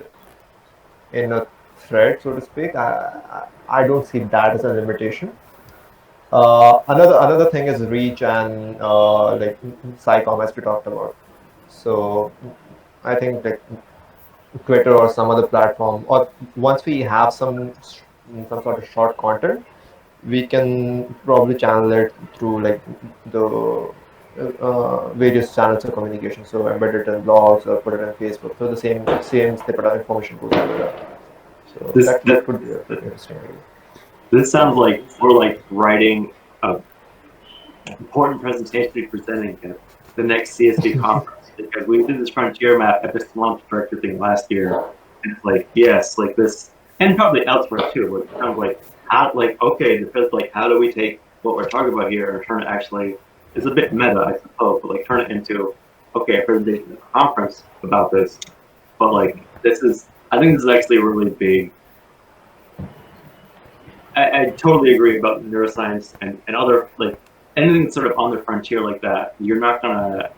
in a thread, so to speak. I don't see that as a limitation. Another thing is reach and like SciComm, as we talked about. So I think like Twitter or some other platform, or once we have some sort of short content, we can probably channel it through like the various channels of communication. So embed it in blogs or put it in Facebook. So the same snippet of information goes out there. So This that could be pretty interesting. this sounds like we're like writing a important presentation to be presenting at the next CSD conference, because we did this frontier map epistemology director thing last year, and it's like, yes, like this, and probably elsewhere too, where it's kind of like, how, like, okay, like, how do we take what we're talking about here and turn it, actually, it's a bit meta, I suppose, but like turn it into, okay, a presentation at a conference about this, but like, I think this is actually a really big, I totally agree about neuroscience and other, like, anything that's sort of on the frontier like that. You're not gonna,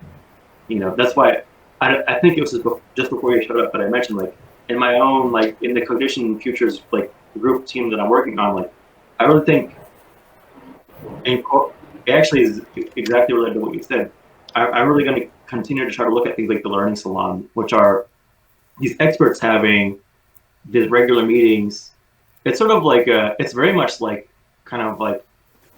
that's why I think it was just before you showed up, but I mentioned, like, in my own, like, in the Cognition Futures, like, group team that I'm working on, like, I really think, and it actually is exactly related to what you said. I'm really going to continue to try to look at things like the Learning Salon, which are these experts having these regular meetings. It's sort of like it's very much like kind of like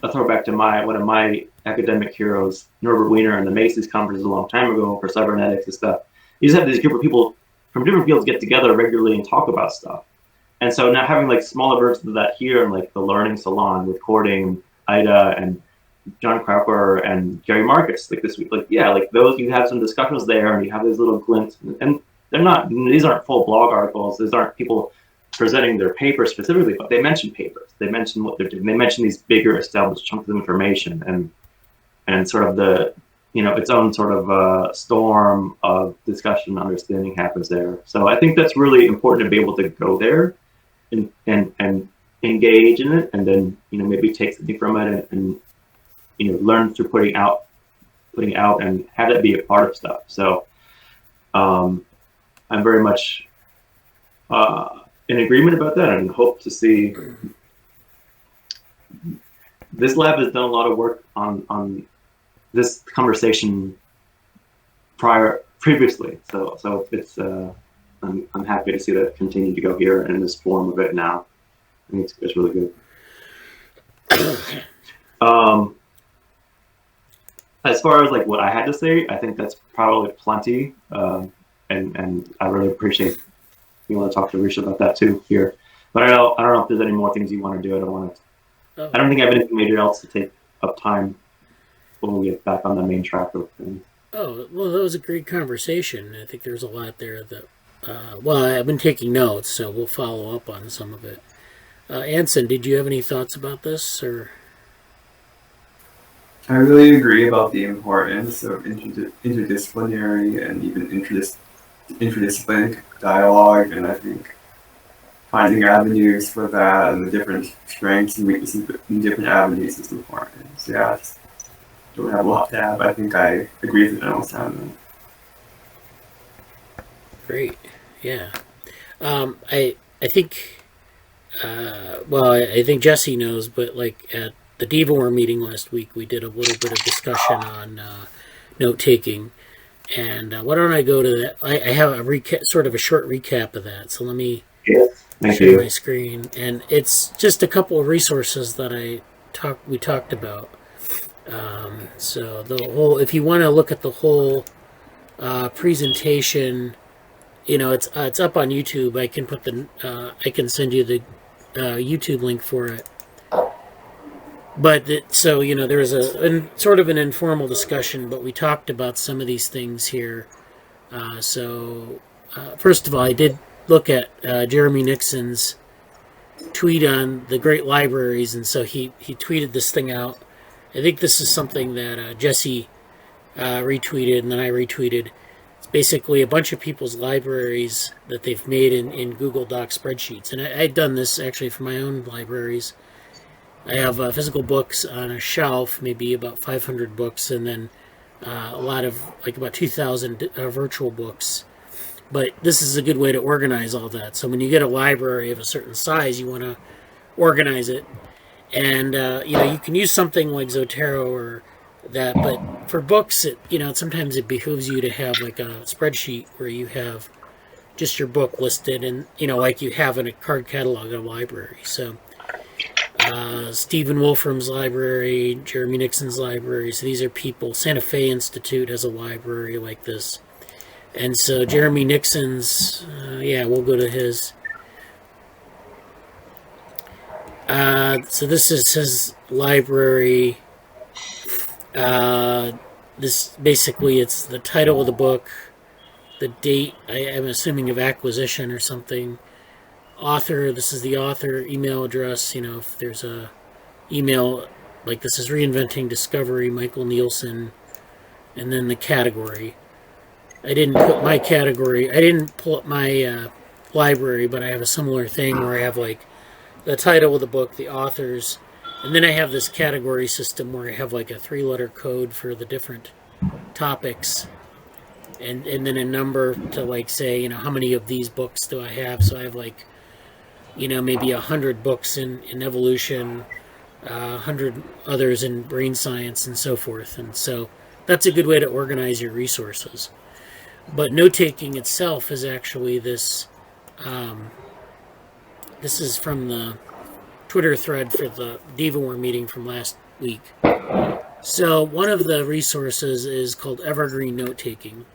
a throwback to one of my academic heroes, Norbert Wiener, and the Macy's conferences a long time ago for cybernetics and stuff. You just have this group of people from different fields get together regularly and talk about stuff. And so now having like smaller versions of that here, and like the Learning Salon with Cording, Ida, and John Cropper and Gary Marcus, like this week, like, yeah, like those, you have some discussions there, and you have these little glints, and these aren't full blog articles. These aren't people presenting their papers specifically, but they mention papers. They mention what they're doing. They mention these bigger established chunks of information, and sort of the, its own sort of storm of discussion and understanding happens there. So I think that's really important to be able to go there and engage in it, and then, maybe take something from it and learn through putting out and have that be a part of stuff. So I'm very much in agreement about that, and hope to see. This lab has done a lot of work on this conversation previously, so it's I'm happy to see that continue to go here in this form of it now. I think it's really good. As far as like what I had to say, I think that's probably plenty. and I really appreciate you want to talk to Rishabh about that too here. But I don't know if there's any more things you want to do. I don't think I have anything major else to take up time when we get back on the main track of things. Oh, well, that was a great conversation. I think there's a lot there that, well, I've been taking notes, so we'll follow up on some of it. Anson, did you have any thoughts about this, or? I really agree about the importance of interdisciplinary and even interdisciplinary dialogue, and I think finding avenues for that and the different strengths and weaknesses in different avenues is important. So yeah, I just don't have a lot to add, but I think I agree with the general sentiment. Great, yeah. I think, I think Jesse knows, but like at the DivaWar meeting last week, we did a little bit of discussion on note-taking. And why don't I go to that? I have a sort of a short recap of that. So let me share my screen. And it's just a couple of resources that we talked about. So the whole, if you want to look at the whole presentation, it's up on YouTube. I can put I can send you the YouTube link for it. But so there was a sort of an informal discussion, but we talked about some of these things here. First of all, I did look at Jeremy Nixon's tweet on the great libraries, and so he tweeted this thing out. I think this is something that Jesse retweeted, and then I retweeted. It's basically a bunch of people's libraries that they've made in Google Doc spreadsheets, and I'd done this actually for my own libraries. I have physical books on a shelf, maybe about 500 books, and then a lot of, like about 2,000 virtual books. But this is a good way to organize all that. So when you get a library of a certain size, you want to organize it. And, you can use something like Zotero or that, but for books, sometimes it behooves you to have like a spreadsheet where you have just your book listed and, like you have in a card catalog of a library. So Stephen Wolfram's library, Jeremy Nixon's library. So these are people. Santa Fe Institute has a library like this. And so Jeremy Nixon's, we'll go to his. So this is his library. This basically, it's the title of the book, the date, I'm assuming of acquisition or something. Author, this is the author, email address, if there's a email, like this is Reinventing Discovery, Michael Nielsen, and then the category. I didn't pull up my library, but I have a similar thing where I have like the title of the book, the authors, and then I have this category system where I have like a 3-letter code for the different topics, and then a number to like say, how many of these books do I have? So I have like, maybe 100 books in evolution, 100 others in brain science, and so forth. And so that's a good way to organize your resources. But note-taking itself is actually this. This is from the Twitter thread for the DivaWar meeting from last week. So one of the resources is called Evergreen Note-Taking.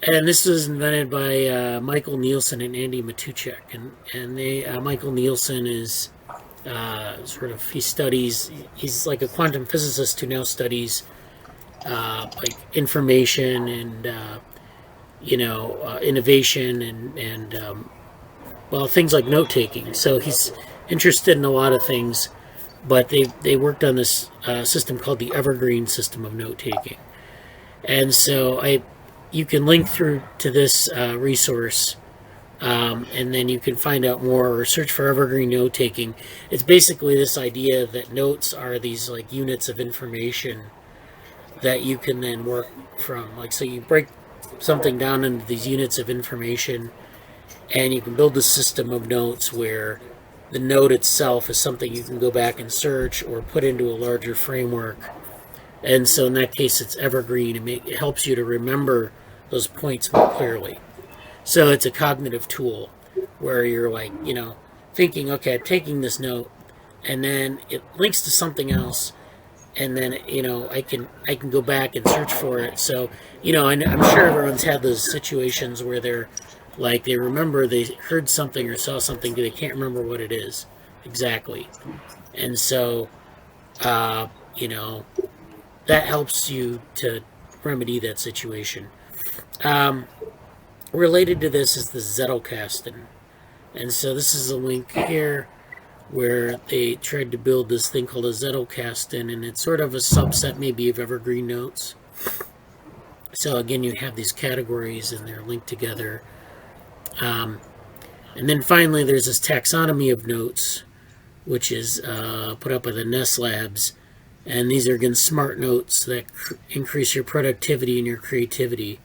And this was invented by Michael Nielsen and Andy Matuszek. And Michael Nielsen is he's like a quantum physicist who now studies like information and, innovation and things like note-taking. So he's interested in a lot of things, but they worked on this system called the Evergreen system of note-taking. And so you can link through to this resource, and then you can find out more or search for Evergreen Note-Taking. It's basically this idea that notes are these like units of information that you can then work from. Like, so you break something down into these units of information, and you can build a system of notes where the note itself is something you can go back and search or put into a larger framework. And so in that case, it's evergreen. It helps you to remember those points more clearly. So it's a cognitive tool where you're like, thinking, okay, I'm taking this note, and then it links to something else, and then I can go back and search for it. So I'm sure everyone's had those situations where they're like they remember they heard something or saw something, but they can't remember what it is exactly, and so that helps you to remedy that situation. Related to this is the Zettelkasten, and so this is a link here where they tried to build this thing called a Zettelkasten, and it's sort of a subset maybe of Evergreen Notes. So again, you have these categories and they're linked together. And then finally, there's this taxonomy of notes, which is put up by the Nest Labs. And these are, again, smart notes that increase your productivity and your creativity.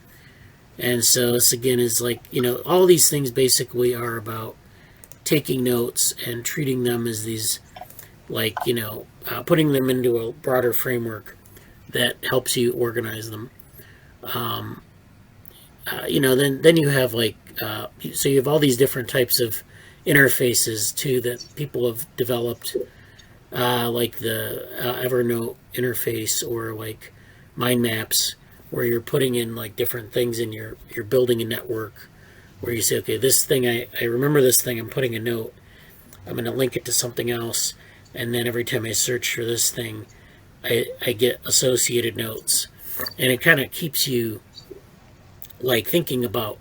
And so this, again, is like, all these things basically are about taking notes and treating them as these, like, putting them into a broader framework that helps you organize them. Then you have so you have all these different types of interfaces too that people have developed, like the Evernote interface or like mind maps, where you're putting in like different things and you're building a network where you say, okay, this thing, I remember this thing, I'm putting a note, I'm going to link it to something else, and then every time I search for this thing, I get associated notes. And it kind of keeps you like thinking about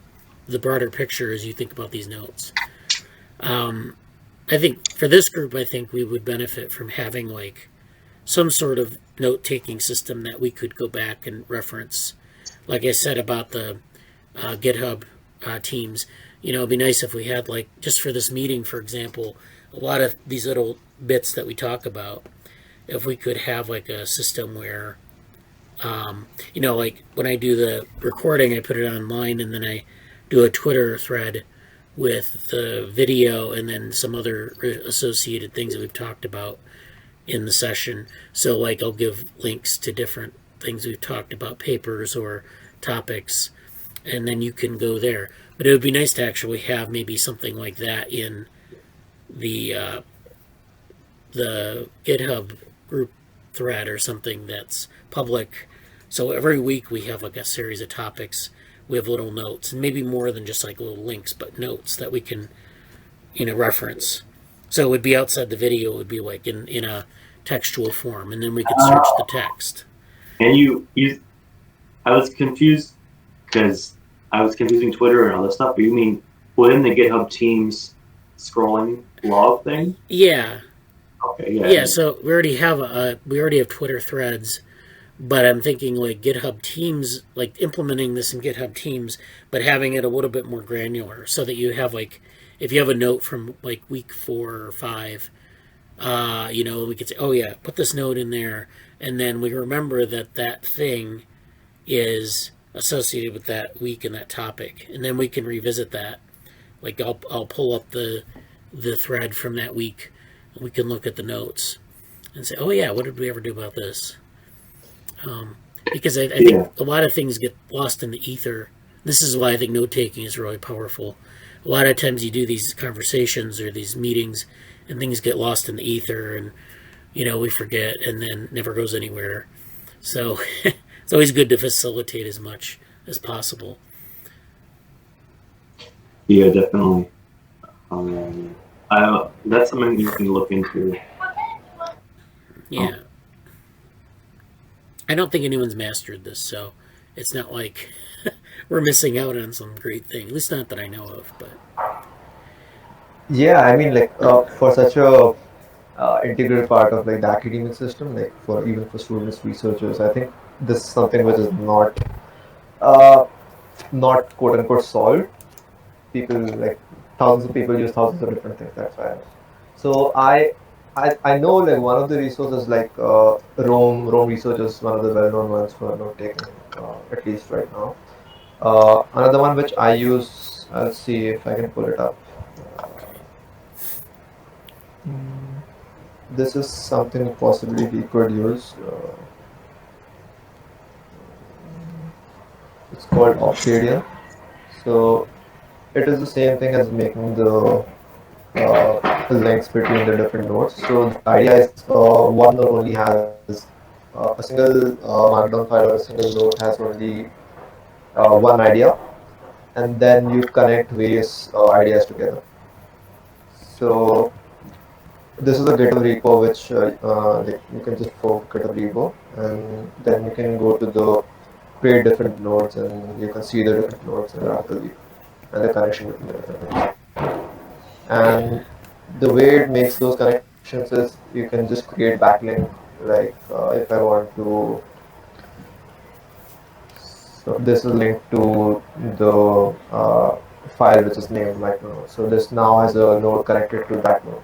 the broader picture as you think about these notes. I think for this group, I think we would benefit from having like some sort of note-taking system that we could go back and reference. Like I said about the GitHub teams, it'd be nice if we had, like, just for this meeting, for example, a lot of these little bits that we talk about, if we could have like a system where, like when I do the recording, I put it online and then I do a Twitter thread with the video and then some other associated things that we've talked about in the session. So like I'll give links to different things we've talked about, papers or topics, and then you can go there. But it would be nice to actually have maybe something like that in the GitHub group thread or something that's public. So every week we have like a series of topics. We have little notes, and maybe more than just like little links, but notes that we can, reference. So it would be outside the video. It would be like in a textual form, and then we could search the text. And I was confused because I was confusing Twitter and all this stuff, but you mean within the GitHub Teams scrolling log thing? Yeah. Okay, yeah. Yeah, so we already have Twitter threads, but I'm thinking like GitHub Teams, like implementing this in GitHub Teams, but having it a little bit more granular so that you have like, if you have a note from like week 4 or 5, we could say, oh yeah, put this note in there, and then we remember that thing is associated with that week and that topic, and then we can revisit that. Like I'll pull up the thread from that week, and we can look at the notes and say, oh yeah, what did we ever do about this? Because I think a lot of things get lost in the ether. This is why I think note-taking is really powerful. A lot of times you do these conversations or these meetings and things get lost in the ether, and we forget and then never goes anywhere. So it's always good to facilitate as much as possible. Yeah, definitely. That's something you can look into. Yeah. I don't think anyone's mastered this, so it's not like we're missing out on some great thing. At least not that I know of. But Yeah, I mean, like for such a integral part of like the academic system, like even for students, researchers, I think this is something which is not quote unquote solved. People, like thousands of people use thousands of different things. That's why. So I know like one of the resources, like Rome Research is one of the well-known ones for note taking, at least right now. Another one which I use, I'll see if I can pull it up. This is something possibly we could use. It's called Obsidian. So it is the same thing as making the links between the different nodes. So the idea is one node only has a single markdown file or a single note has only one idea, and then you connect various ideas together. So this is a GitHub repo which like you can just fork GitHub repo, and then you can go to the create different nodes, and you can see the different nodes in graphical view and the connection between the different nodes. And the way it makes those connections is you can just create backlink. Like if I want to, so this is linked to the file which is named micronode. So this now has a node connected to that node,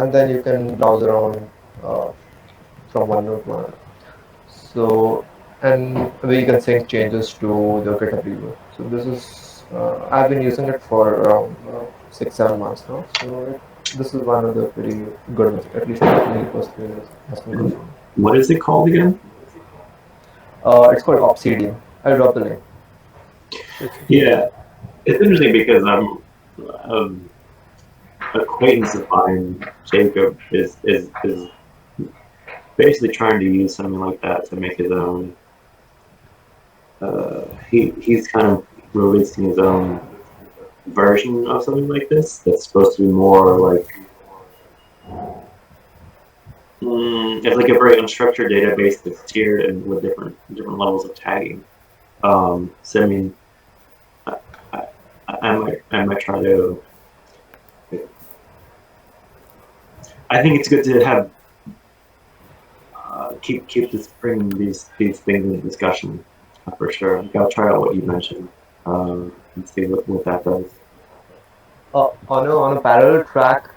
and then you can browse around uh, from one node to another. So, and we can sync changes to the GitHub repo. So this is I've been using it for around 6-7 months now. So this is one of the pretty good ones, at least for me personally, has been good for me. What is it called again? It's called Obsidian. I'll drop the link. Okay. Yeah, it's interesting because acquaintance of mine, Jacob, is basically trying to use something like that to make his own. He's kind of releasing his own version of something like this that's supposed to be more like it's like a very unstructured database that's tiered and with different levels of tagging. So I mean, I might try to. I think it's good to have keep this bringing these things into discussion for sure. I'll try out what you mentioned and see what that does. On a parallel track,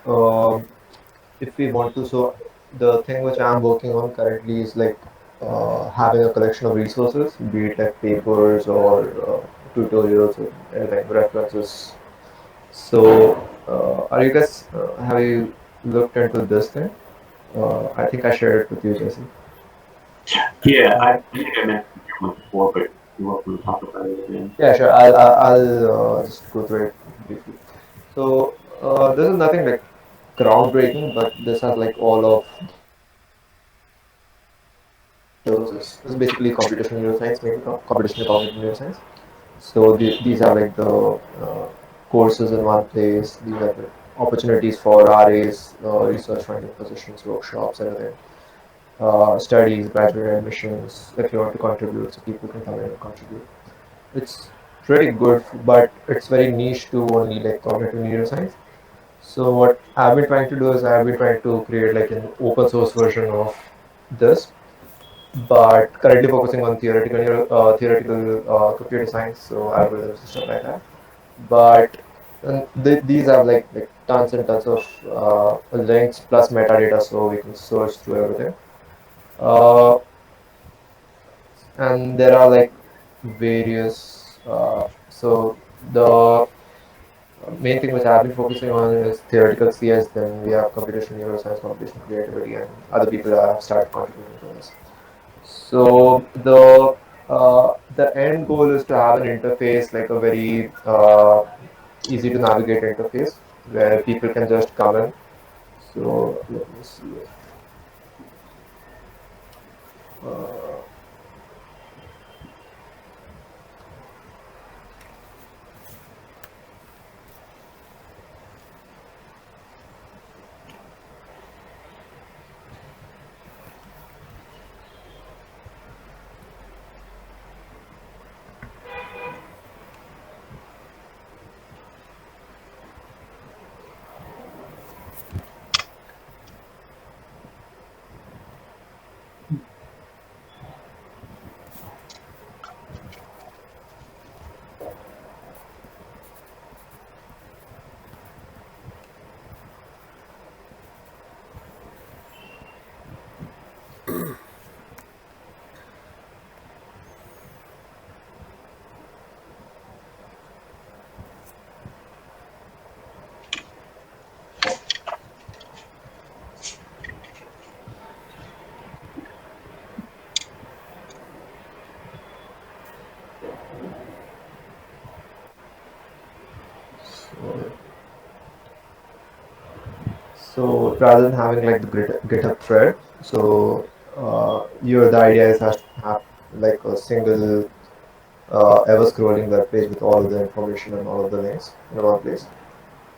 if we want to, so the thing which I'm working on currently is like having a collection of resources, be it like papers or tutorials or anything, references. So, are you guys, have you looked into this thing? I think I shared it with you, Jesse. Yeah, I think I mentioned it before, but you're welcome to talk about it again. Yeah, sure. I'll just go through it briefly. So, this is nothing like groundbreaking, but this has like all of this is basically computational neuroscience, maybe computational cognitive neuroscience. So these are like the courses in one place. These are the opportunities for RAs, research funding positions, workshops, everything. Studies, graduate admissions. If you want to contribute, so people can come in and contribute. It's pretty good, but it's very niche to only like cognitive neuroscience. So what I've been trying to do is I've been trying to create like an open source version of this, but currently focusing on theoretical computer science, so algorithms and stuff like that. But these have like tons and tons of links plus metadata, so we can search through everything. And there are like various. So the main thing which I've been focusing on is theoretical CS. Then we have computational neuroscience, computational creativity, and other people have started contributing to this. So the end goal is to have an interface, like a very easy to navigate interface where people can just come in. So let me see. So rather than having like the GitHub thread, so the idea is has to have like a single ever scrolling web page with all of the information and all of the links in one place.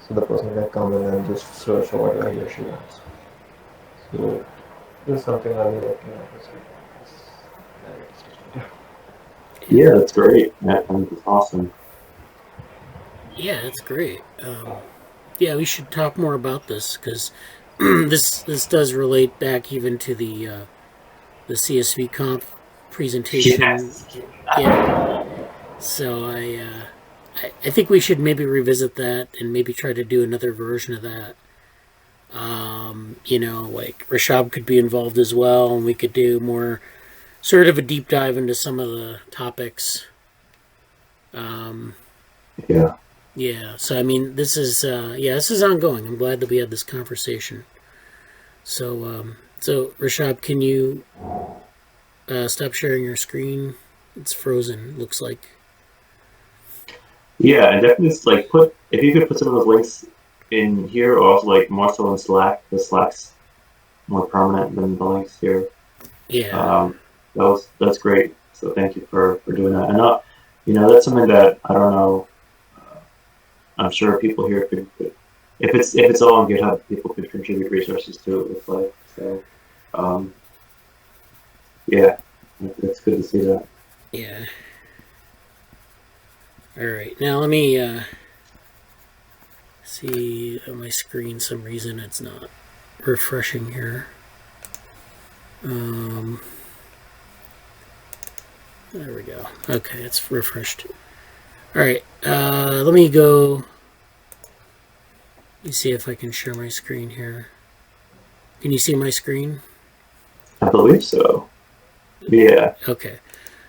So the person can come in and just search for whatever he or she wants. So this is something I'll be working on this week. Yeah, that's great. Yeah, I think it's awesome. Yeah, that's great. Yeah, we should talk more about this because this does relate back even to the CSV comp presentation. Yes. Yeah. So I think we should maybe revisit that and maybe try to do another version of that. Like Rishabh could be involved as well, and we could do more sort of a deep dive into some of the topics. Yeah. Yeah, so I mean, this is ongoing. I'm glad that we had this conversation. So Rishabh, can you stop sharing your screen? It's frozen. Looks like. Yeah, and definitely like if you could put some of those links in here, or also like more so in Slack. The Slack's more prominent than the links here. Yeah. That's great. So thank you for doing that. And that's something that I don't know. I'm sure people here could if it's all on GitHub, people could contribute resources to it. With like so, yeah, it's good to see that. Yeah. All right. Now let me see on my screen. Some reason it's not refreshing here. There we go. Okay, it's refreshed. All right. Let me go. Let me see if I can share my screen here. Can you see my screen? I believe so. Yeah. Okay.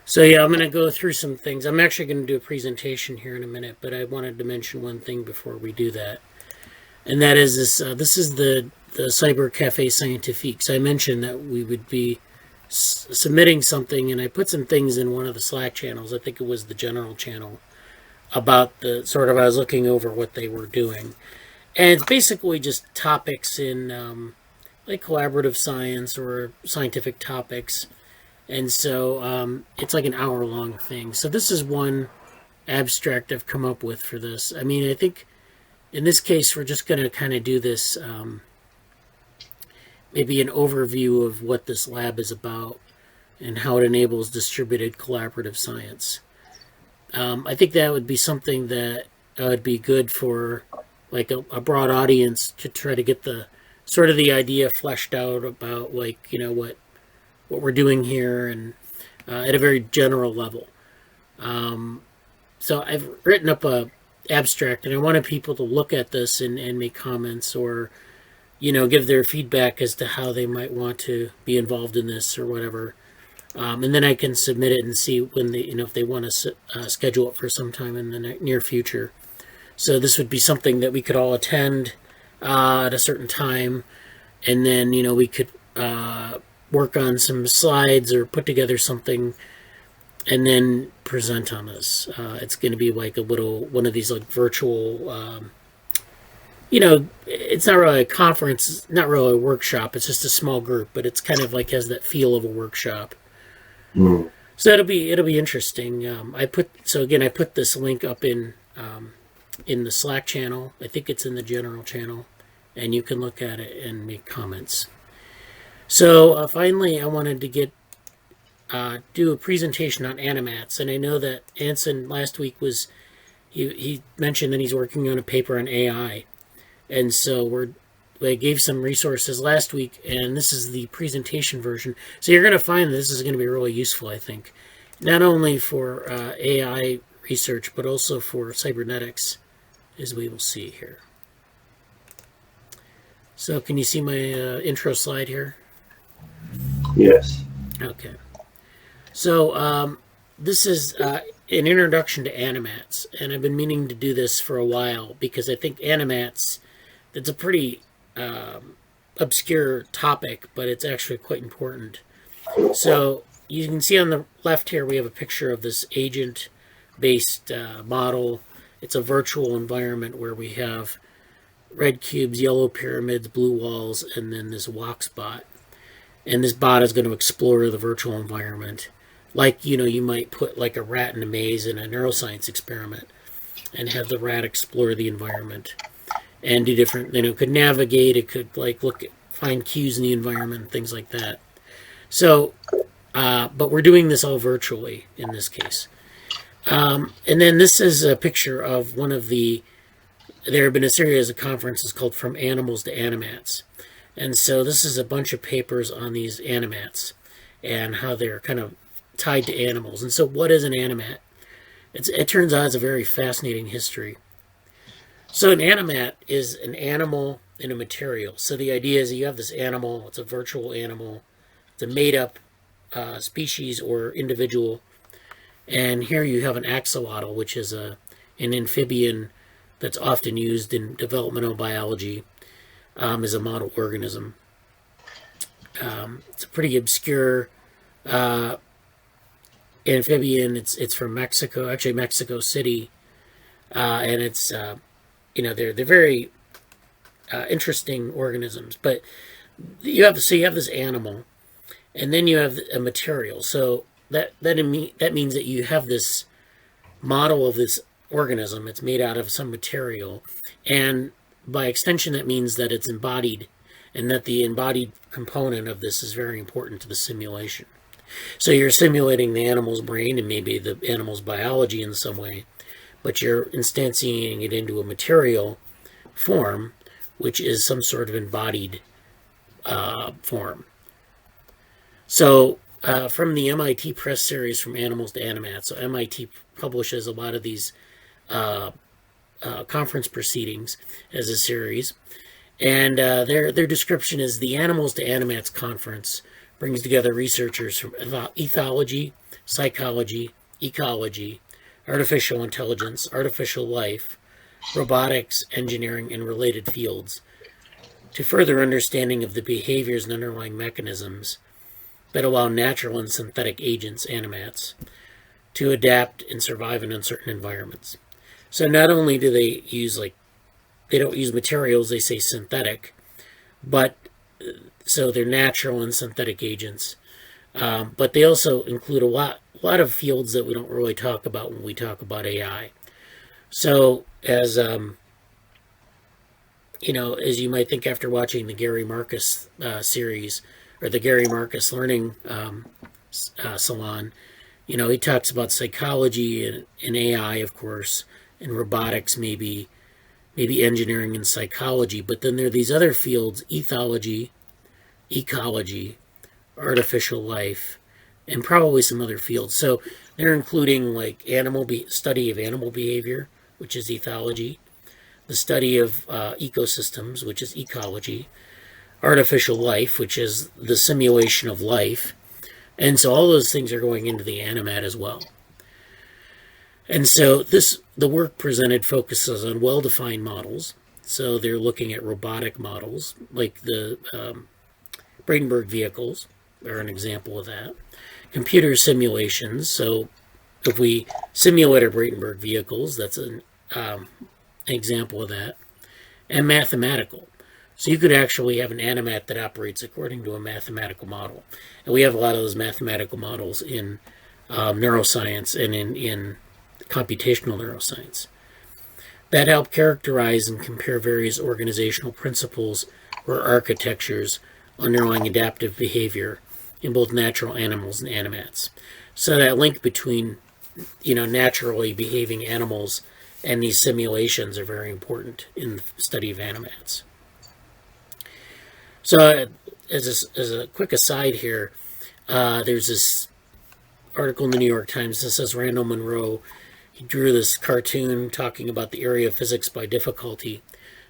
So yeah, I'm going to go through some things. I'm actually going to do a presentation here in a minute, but I wanted to mention one thing before we do that. And that is this. This is the Cyber Cafe Scientifique. So I mentioned that we would be submitting something, and I put some things in one of the Slack channels. I think it was the general channel about the sort of, I was looking over what they were doing. And it's basically just topics in like collaborative science or scientific topics. And so it's like an hour-long thing. So this is one abstract I've come up with for this. I mean, I think in this case, we're just going to kind of do this, maybe an overview of what this lab is about and how it enables distributed collaborative science. I think that would be something that would be good for like a broad audience to try to get the sort of the idea fleshed out about like, what we're doing here and at a very general level. So I've written up a abstract and I wanted people to look at this and make comments or, give their feedback as to how they might want to be involved in this or whatever. And then I can submit it and see when they, if they want to schedule it for some time in the near future. So this would be something that we could all attend at a certain time, and then we could work on some slides or put together something, and then present on this. It's going to be like a little one of these like virtual. It's not really a conference, not really a workshop. It's just a small group, but it's kind of like has that feel of a workshop. Mm. So it'll be interesting. I put this link up in the Slack channel. I think it's in the general channel, and you can look at it and make comments. So finally, I wanted to do a presentation on Animats, and I know that Anson last week he mentioned that he's working on a paper on AI, and so I gave some resources last week, and this is the presentation version. So you're going to find that this is going to be really useful, I think, not only for AI research, but also for cybernetics, as we will see here. So can you see my intro slide here? Yes. Okay. So this is an introduction to Animats, and I've been meaning to do this for a while because I think Animats, it's a pretty obscure topic, but it's actually quite important. So you can see on the left here we have a picture of this agent-based model. It's a virtual environment where we have red cubes, yellow pyramids, blue walls, and then this walk spot. and this bot is going to explore the virtual environment. Like, you might put like a rat in a maze in a neuroscience experiment and have the rat explore the environment and do different, it could navigate, it could like find cues in the environment, things like that. So, but we're doing this all virtually in this case. And then this is a picture of there have been a series of conferences called From Animals to Animats. And so this is a bunch of papers on these animats and how they're kind of tied to animals. And so what is an animat? It turns out it's a very fascinating history. So an animat is an animal in a material. So the idea is that you have this animal, it's a virtual animal, it's a made-up species or individual. And here you have an axolotl, which is an amphibian that's often used in developmental biology as a model organism. It's a pretty obscure amphibian. It's from Mexico, actually Mexico City, and it's they're very interesting organisms. But you have this animal, and then you have a material. So that means that you have this model of this organism. It's made out of some material, and by extension, that means that it's embodied, and that the embodied component of this is very important to the simulation. So you're simulating the animal's brain and maybe the animal's biology in some way, but you're instantiating it into a material form, which is some sort of embodied form. So from the MIT Press series From Animals to Animats, so MIT publishes a lot of these conference proceedings as a series, and their description is the Animals to Animats conference brings together researchers from ethology, psychology, ecology, artificial intelligence, artificial life, robotics, engineering, and related fields to further understanding of the behaviors and underlying mechanisms that allow natural and synthetic agents, animats, to adapt and survive in uncertain environments. So not only do they use, they don't use materials, they say synthetic, but so they're natural and synthetic agents. But they also include a lot of fields that we don't really talk about when we talk about AI. So as you might think after watching the Gary Marcus series, or the Gary Marcus Learning Salon, he talks about psychology and AI, of course, and robotics, maybe engineering and psychology. But then there are these other fields, ethology, ecology, artificial life, and probably some other fields. So they're including study of animal behavior, which is ethology, the study of ecosystems, which is ecology, artificial life, which is the simulation of life. And so all those things are going into the Animat as well. And so the work presented focuses on well-defined models. So they're looking at robotic models, like the Bradenberg vehicles are an example of that. Computer simulations. So if we simulate our Bradenberg vehicles, that's an example of that. And mathematical. So you could actually have an animat that operates according to a mathematical model. And we have a lot of those mathematical models in neuroscience and in computational neuroscience that help characterize and compare various organizational principles or architectures underlying adaptive behavior in both natural animals and animats. So that link between, naturally behaving animals and these simulations are very important in the study of animats. So as a quick aside here, there's this article in the New York Times that says Randall Munroe, he drew this cartoon talking about the area of physics by difficulty.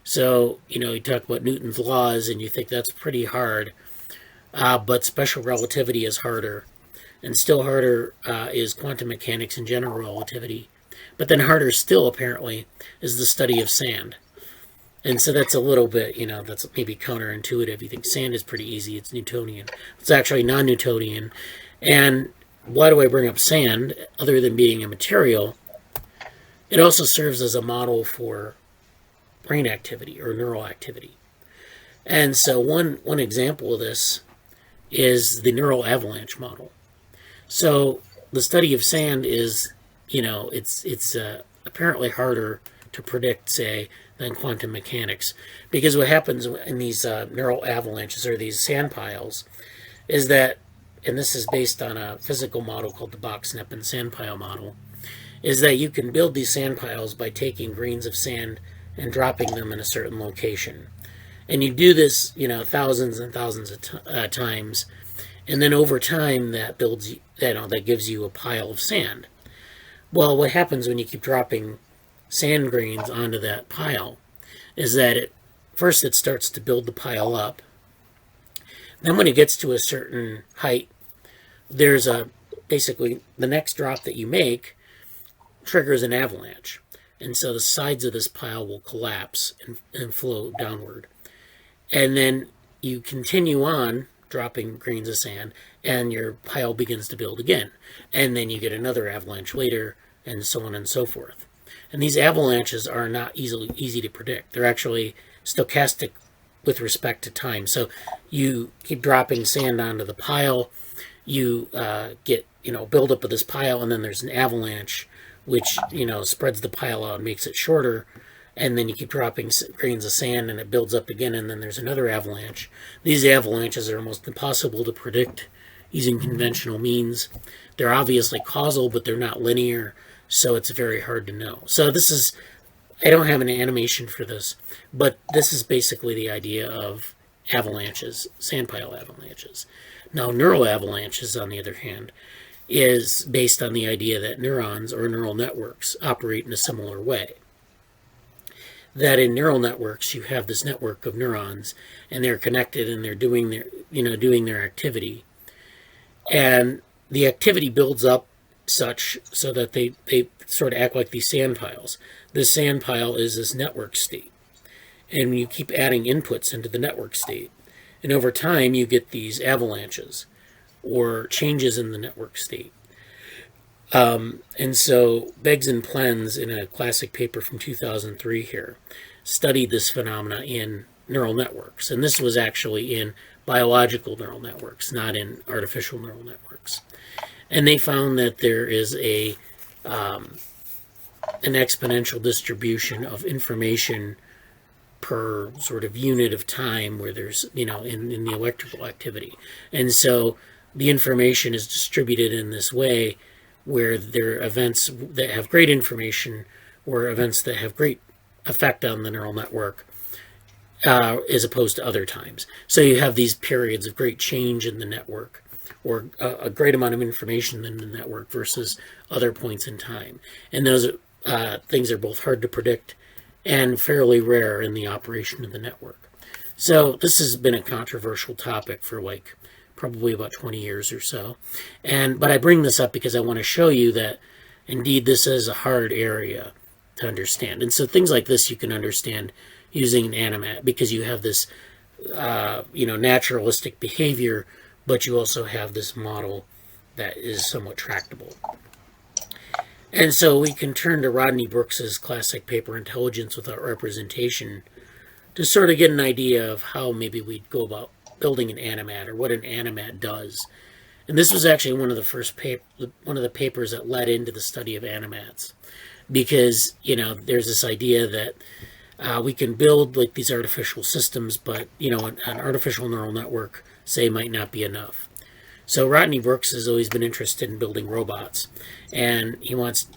So, he talked about Newton's laws, and you think that's pretty hard. But special relativity is harder. And still harder is quantum mechanics and general relativity. But then harder still, apparently, is the study of sand. And so that's a little bit, that's maybe counterintuitive. You think sand is pretty easy, it's Newtonian. It's actually non-Newtonian. And why do I bring up sand, other than being a material? It also serves as a model for brain activity or neural activity. And so one example of this is the neural avalanche model. So the study of sand is, it's apparently harder to predict, say, than quantum mechanics, because what happens in these neural avalanches, or these sand piles, is that, and this is based on a physical model called the Box-Nepen sand pile model, is that you can build these sand piles by taking grains of sand and dropping them in a certain location. And you do this, thousands and thousands of times, and then over time that builds, that gives you a pile of sand. Well, what happens when you keep dropping sand grains onto that pile is that first it starts to build the pile up. Then when it gets to a certain height, there's basically the next drop that you make triggers an avalanche. And so the sides of this pile will collapse and flow downward. And then you continue on dropping grains of sand, and your pile begins to build again. And then you get another avalanche later, and so on and so forth. And these avalanches are not easy to predict. They're actually stochastic with respect to time. So you keep dropping sand onto the pile, you get, buildup of this pile, and then there's an avalanche, which, spreads the pile out and makes it shorter. And then you keep dropping grains of sand and it builds up again, and then there's another avalanche. These avalanches are almost impossible to predict using conventional means. They're obviously causal, but they're not linear, so it's very hard to know. So this is, I don't have an animation for this, but this is basically the idea of avalanches, sandpile avalanches. Now, neural avalanches, on the other hand, is based on the idea that neurons or neural networks operate in a similar way. That in neural networks, you have this network of neurons, and they're connected, and they're doing their activity. And the activity builds up such so that they sort of act like these sand piles. This sand pile is this network state. And you keep adding inputs into the network state. And over time, you get these avalanches or changes in the network state. And so Beggs and Plenz, in a classic paper from 2003 here, studied this phenomena in neural networks. And this was actually in biological neural networks, not in artificial neural networks. And they found that there is an exponential distribution of information per sort of unit of time where there's, in the electrical activity. And so the information is distributed in this way, where there are events that have great information or events that have great effect on the neural network, as opposed to other times. So you have these periods of great change in the network, or a great amount of information in the network versus other points in time. And those things are both hard to predict and fairly rare in the operation of the network. So this has been a controversial topic for probably about 20 years or so. But I bring this up because I want to show you that indeed this is a hard area to understand. And so things like this you can understand using an animat, because you have this naturalistic behavior, but you also have this model that is somewhat tractable. And so we can turn to Rodney Brooks's classic paper, Intelligence Without Representation, to sort of get an idea of how maybe we'd go about building an animat, or what an animat does. And this was actually one of the papers that led into the study of animats, because there's this idea that we can build like these artificial systems, but an artificial neural network, say, might not be enough. So Rodney Brooks has always been interested in building robots, and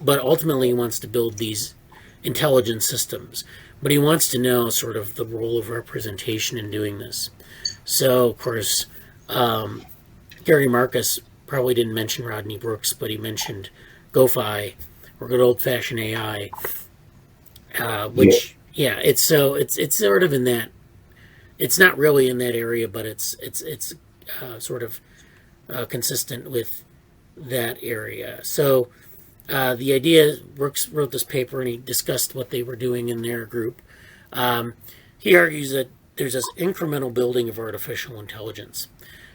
but ultimately he wants to build these intelligent systems, but he wants to know sort of the role of representation in doing this. So, of course, Gary Marcus probably didn't mention Rodney Brooks, but he mentioned GoFi, or good old-fashioned AI, which, it's sort of in that. It's not really in that area, but it's sort of consistent with that area. So, the idea, Brooks wrote this paper, and he discussed what they were doing in their group. He argues that there's this incremental building of artificial intelligence.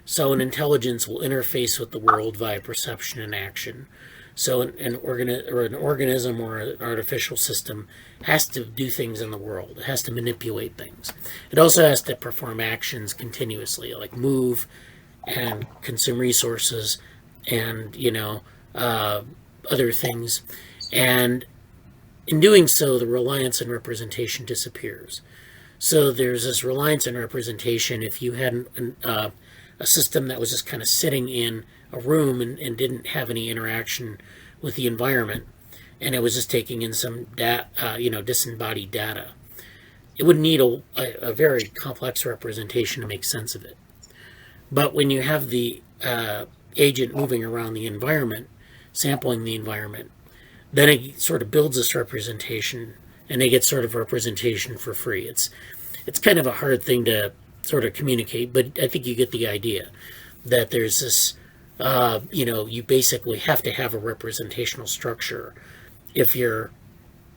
So an intelligence will interface with the world via perception and action. So an organism or an artificial system has to do things in the world. It has to manipulate things. It also has to perform actions continuously, like move, and consume resources and, other things. And in doing so, the reliance on representation disappears. So there's this reliance on representation. If you had a system that was just kind of sitting in a room and didn't have any interaction with the environment, and it was just taking in some disembodied data, it would need a very complex representation to make sense of it. But when you have the agent moving around the environment, sampling the environment, then it sort of builds this representation, and they get sort of representation for free. It's kind of a hard thing to sort of communicate, but I think you get the idea that there's this, you basically have to have a representational structure if you're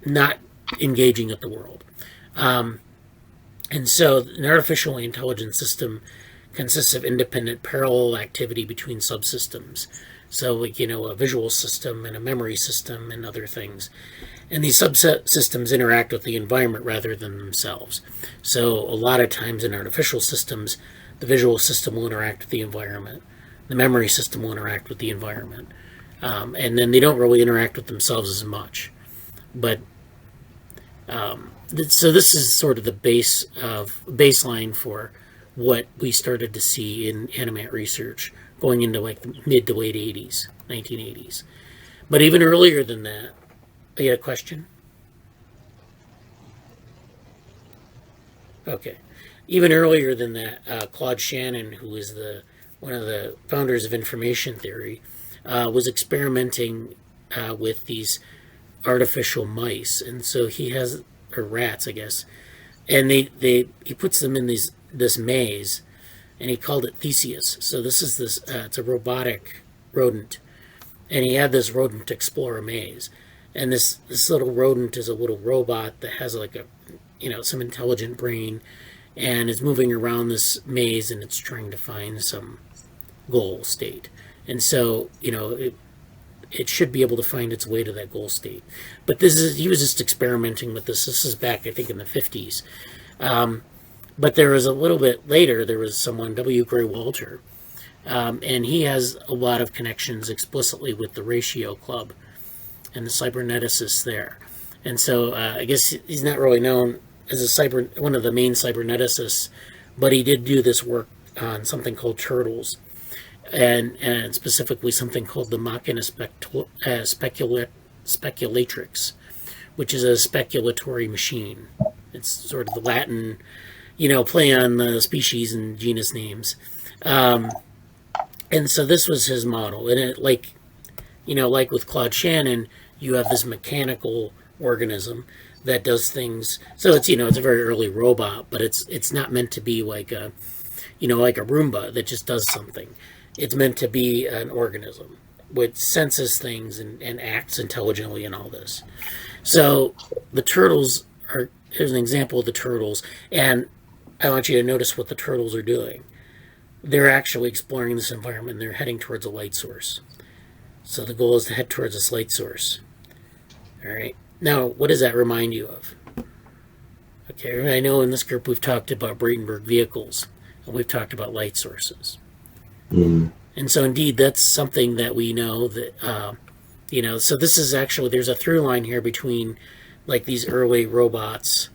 not engaging with the world. And so an artificial intelligence system consists of independent parallel activity between subsystems. So like, a visual system and a memory system and other things. And these subsystems interact with the environment rather than themselves. So a lot of times in artificial systems, the visual system will interact with the environment. The memory system will interact with the environment. And then they don't really interact with themselves as much. But so this is sort of the baseline for what we started to see in Animat research going into like the mid to late 80s, 1980s. But even earlier than that, you had a question? Okay. Even earlier than that, Claude Shannon, who is one of the founders of information theory, was experimenting with these artificial mice. And so he has, or rats, I guess, and he puts them in this maze, and he called it Theseus. So this is it's a robotic rodent, and he had this rodent explore a maze. And this little rodent is a little robot that has like some intelligent brain, and is moving around this maze, and it's trying to find some goal state. And so, it should be able to find its way to that goal state. But he was just experimenting with this. This is back, I think, in the 50s. But there was a little bit later, there was someone, W. Gray Walter, and he has a lot of connections explicitly with the Ratio Club and the cyberneticists there. And so I guess he's not really known as one of the main cyberneticists, but he did do this work on something called turtles, and specifically something called the Machina Speculatrix, which is a speculatory machine. It's sort of the Latin, play on the species and genus names. And so this was his model. And it, like with Claude Shannon, you have this mechanical organism that does things. So it's, it's a very early robot, but it's not meant to be like a Roomba that just does something. It's meant to be an organism which senses things and acts intelligently and all this. So the turtles here's an example of the turtles, and I want you to notice what the turtles are doing. They're actually exploring this environment. They're heading towards a light source. So the goal is to head towards this light source. All right. Now, what does that remind you of? Okay, I know in this group we've talked about Bradenberg vehicles, and we've talked about light sources. Mm. And so indeed, that's something that we know that, so this is actually, there's a through line here between like these early robots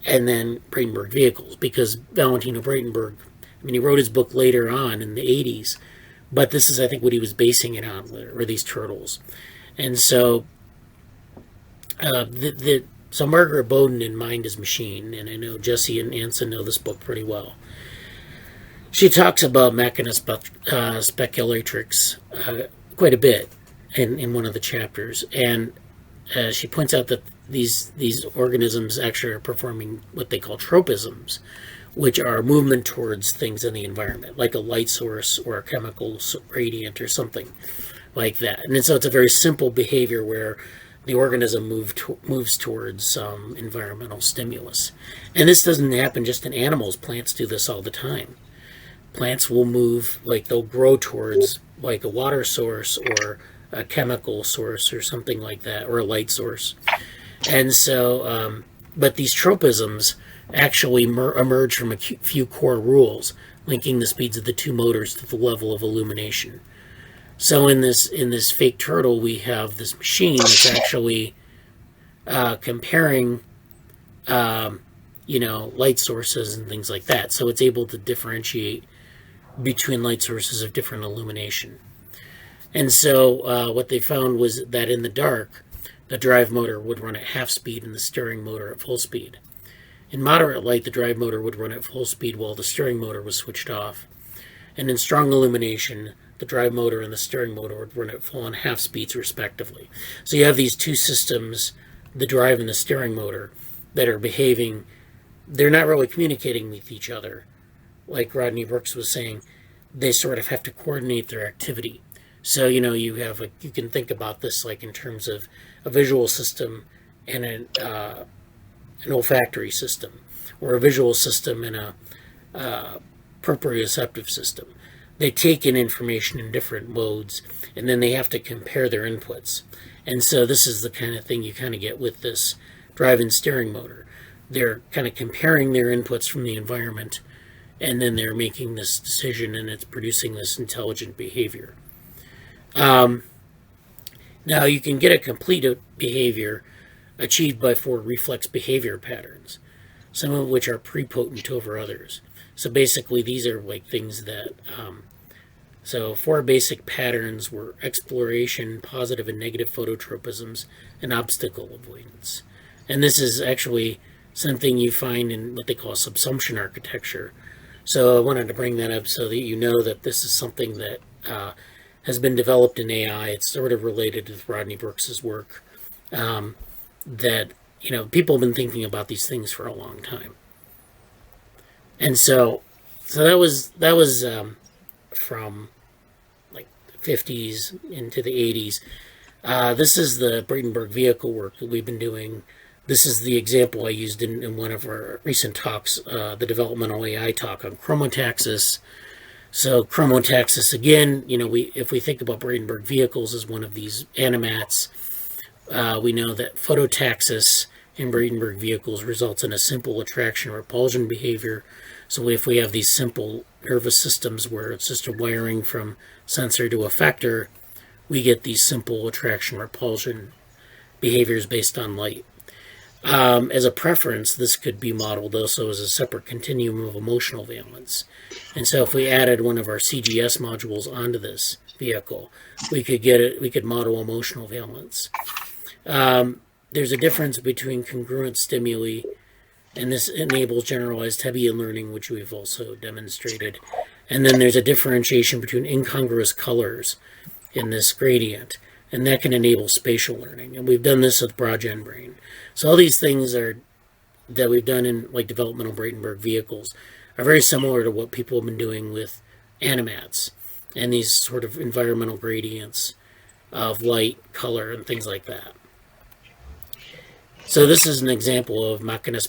and then Bradenberg vehicles, because Valentino Bradenberg, he wrote his book later on in the 80s, but this is, I think, what he was basing it on, were these turtles. And so, so Margaret Bowden in Mind is Machine, and I know Jesse and Anson know this book pretty well. She talks about Machina Speculatrix quite a bit in one of the chapters, and she points out that these organisms actually are performing what they call tropisms, which are movement towards things in the environment, like a light source or a chemical gradient or something like that. And so it's a very simple behavior where the organism moves towards some environmental stimulus. And this doesn't happen just in animals. Plants do this all the time. Plants will move, like they'll grow towards like a water source or a chemical source or something like that, or a light source. And so, but these tropisms actually emerge from a few core rules. linking the speeds of the two motors to the level of illumination. So in this fake turtle, we have this machine that's actually comparing, light sources and things like that. So it's able to differentiate between light sources of different illumination. And so what they found was that in the dark, the drive motor would run at half speed and the steering motor at full speed. In moderate light, the drive motor would run at full speed while the steering motor was switched off. And in strong illumination, the drive motor and the steering motor would run at full and half speeds respectively. So you have these two systems, the drive and the steering motor, that are behaving. They're not really communicating with each other. Like Rodney Brooks was saying, they sort of have to coordinate their activity. So, you can think about this like in terms of a visual system and an olfactory system, or a visual system and a proprioceptive system. They take in information in different modes, and then they have to compare their inputs. And so this is the kind of thing you kind of get with this drive and steering motor. They're kind of comparing their inputs from the environment, and then they're making this decision, and it's producing this intelligent behavior. Now you can get a complete behavior achieved by 4 reflex behavior patterns, some of which are prepotent over others. So basically these are like things that, so 4 basic patterns were exploration, positive and negative phototropisms, and obstacle avoidance. And this is actually something you find in what they call subsumption architecture. So I wanted to bring that up so that you know that this is something that has been developed in AI. It's sort of related to Rodney Brooks's work. That people have been thinking about these things for a long time. And so that was from like the 50s into the 80s. This is the Bradenburg vehicle work that we've been doing. This is the example I used in one of our recent talks, the developmental AI talk on chromotaxis. So chromotaxis, again, if we think about Bradenburg vehicles as one of these animats, we know that phototaxis in Bradenburg vehicles results in a simple attraction-repulsion behavior. So if we have these simple nervous systems where it's just a wiring from sensor to effector, we get these simple attraction-repulsion behaviors based on light. As a preference, this could be modeled also as a separate continuum of emotional valence. And so if we added one of our CGS modules onto this vehicle, we could model emotional valence. There's a difference between congruent stimuli, and this enables generalized Hebbian learning, which we've also demonstrated. And then there's a differentiation between incongruous colors in this gradient, and that can enable spatial learning. And we've done this with Broadgen Brain. So all these things that we've done in like developmental Bradenburg vehicles are very similar to what people have been doing with Animats and these sort of environmental gradients of light, color, and things like that. So this is an example of Machina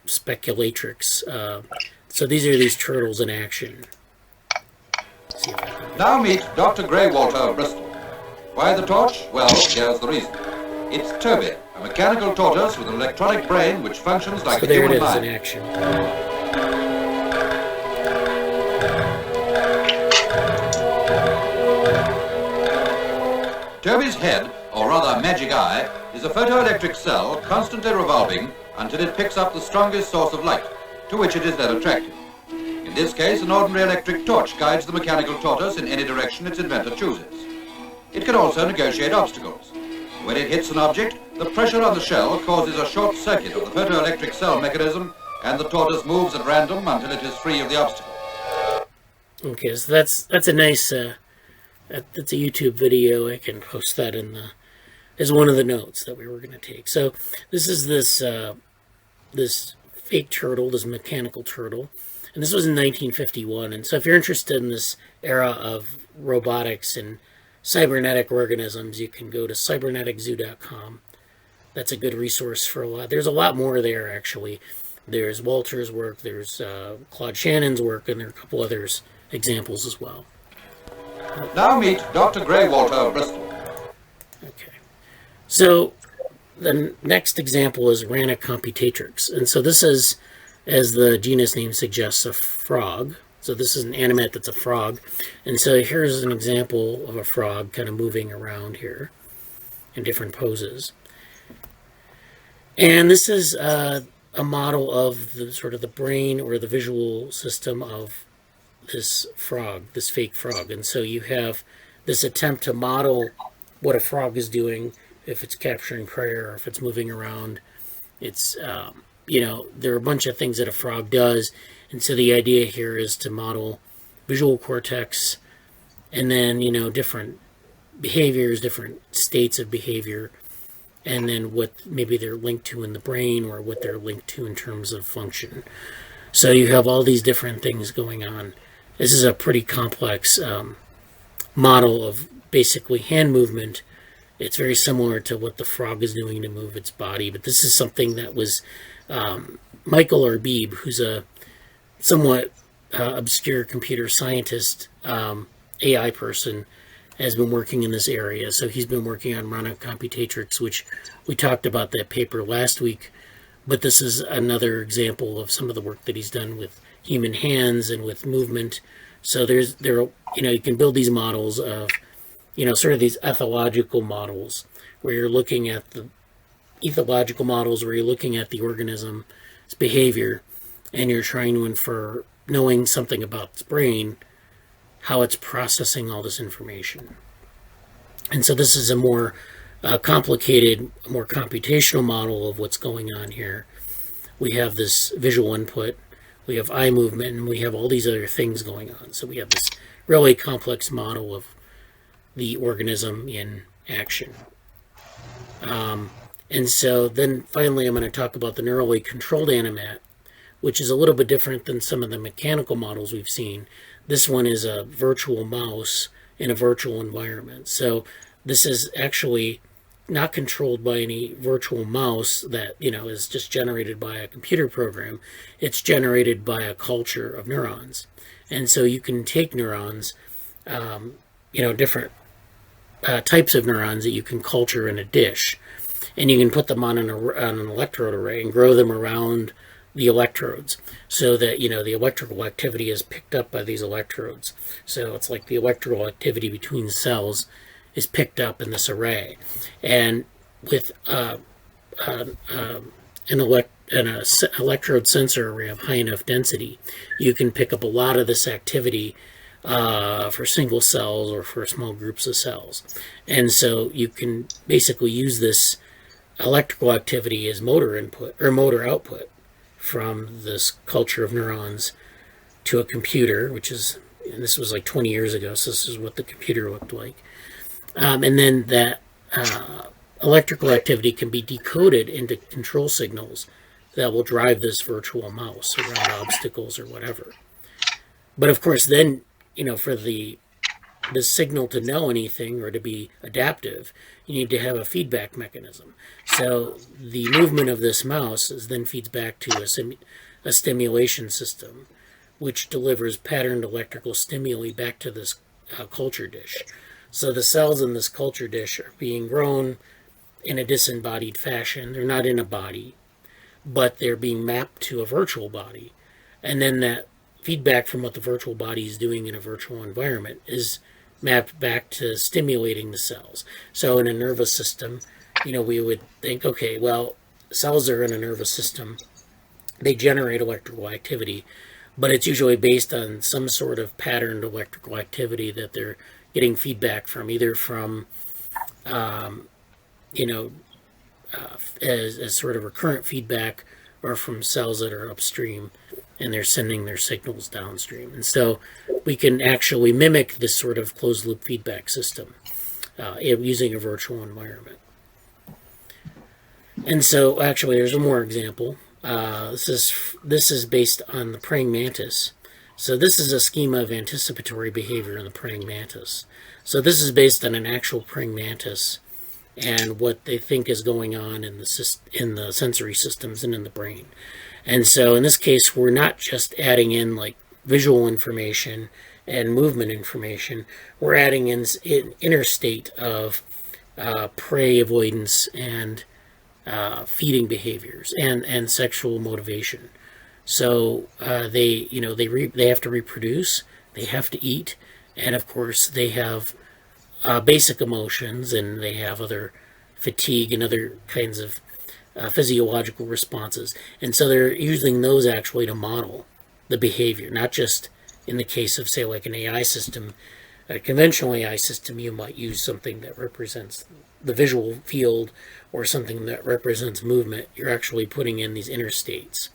Speculatrix. So these turtles in action. Now meet Dr. Grey-Walter of Bristol. Why the torch? Well, here's the reason. It's Toby, a mechanical tortoise with an electronic brain which functions like a human mind. So there it is in action. Toby's head, or rather magic eye, is a photoelectric cell constantly revolving until it picks up the strongest source of light, to which it is then attracted. In this case, an ordinary electric torch guides the mechanical tortoise in any direction its inventor chooses. It can also negotiate obstacles. When it hits an object, the pressure on the shell causes a short circuit of the photoelectric cell mechanism, and the tortoise moves at random until it is free of the obstacle. Okay, so that's a nice, that's a YouTube video. I can post that as one of the notes that we were going to take. So this is this fake turtle, this mechanical turtle, and this was in 1951. And so if you're interested in this era of robotics and cybernetic organisms, you can go to cyberneticzoo.com. That's a good resource for a lot. There's a lot more there, actually. There's Walter's work, there's Claude Shannon's work, and there are a couple others examples as well. Now meet Dr. Grey-Walter of Bristol. Okay. So the next example is Rana computatrix. And so this is, as the genus name suggests, a frog. So this is an animat that's a frog. And so here's an example of a frog kind of moving around here in different poses. And this is a model of the sort of the brain or the visual system of this frog, this fake frog. And so you have this attempt to model what a frog is doing, if it's capturing prey or if it's moving around. It's, there are a bunch of things that a frog does. And so the idea here is to model visual cortex and then, different behaviors, different states of behavior, and then what maybe they're linked to in the brain or what they're linked to in terms of function. So you have all these different things going on. This is a pretty complex model of basically hand movement. It's very similar to what the frog is doing to move its body, but this is something that was Michael Arbib, who's a somewhat obscure computer scientist, AI person, has been working in this area. So he's been working on Rana Computatrix, which we talked about that paper last week, but this is another example of some of the work that he's done with human hands and with movement. So you can build these models of, sort of these ethological models where you're looking at the ethological models where you're looking at the organism's behavior and you're trying to infer, knowing something about its brain, how it's processing all this information. And so this is a more complicated, more computational model of what's going on here. We have this visual input, we have eye movement, and we have all these other things going on. So we have this really complex model of the organism in action. And so then finally I'm going to talk about the neurally controlled animat, which is a little bit different than some of the mechanical models we've seen. This one is a virtual mouse in a virtual environment. So this is actually not controlled by any virtual mouse that, is just generated by a computer program. It's generated by a culture of neurons. And so you can take neurons, different types of neurons that you can culture in a dish, and you can put them on an electrode array and grow them around the electrodes so that, the electrical activity is picked up by these electrodes. So it's like the electrical activity between cells is picked up in this array. And with an electrode sensor array of high enough density, you can pick up a lot of this activity for single cells or for small groups of cells. And so you can basically use this electrical activity as motor input or motor output from this culture of neurons to a computer, and this was like 20 years ago, so this is what the computer looked like. And then that electrical activity can be decoded into control signals that will drive this virtual mouse around obstacles or whatever. But of course, then, for the signal to know anything or to be adaptive, you need to have a feedback mechanism. So the movement of this mouse then feeds back to a stimulation system, which delivers patterned electrical stimuli back to this culture dish. So the cells in this culture dish are being grown in a disembodied fashion. They're not in a body, but they're being mapped to a virtual body. And then that feedback from what the virtual body is doing in a virtual environment is mapped back to stimulating the cells. So in a nervous system, we would think, okay, well, cells are in a nervous system. They generate electrical activity, but it's usually based on some sort of patterned electrical activity that they're getting feedback from, either from, as sort of recurrent feedback, or from cells that are upstream and they're sending their signals downstream. And so we can actually mimic this sort of closed loop feedback system using a virtual environment. And so actually there's one more example. This is based on the praying mantis. So this is a schema of anticipatory behavior in the praying mantis. So this is based on an actual praying mantis and what they think is going on in the sensory systems and in the brain. And so in this case, we're not just adding in like visual information and movement information. We're adding in an inner state of prey avoidance and feeding behaviors and sexual motivation. So they have to reproduce, they have to eat, and of course they have basic emotions, and they have other fatigue and other kinds of physiological responses. And so they're using those actually to model the behavior, not just in the case of, say, like an AI system. A conventional AI system, you might use something that represents the visual field or something that represents movement. You're actually putting in these inner states.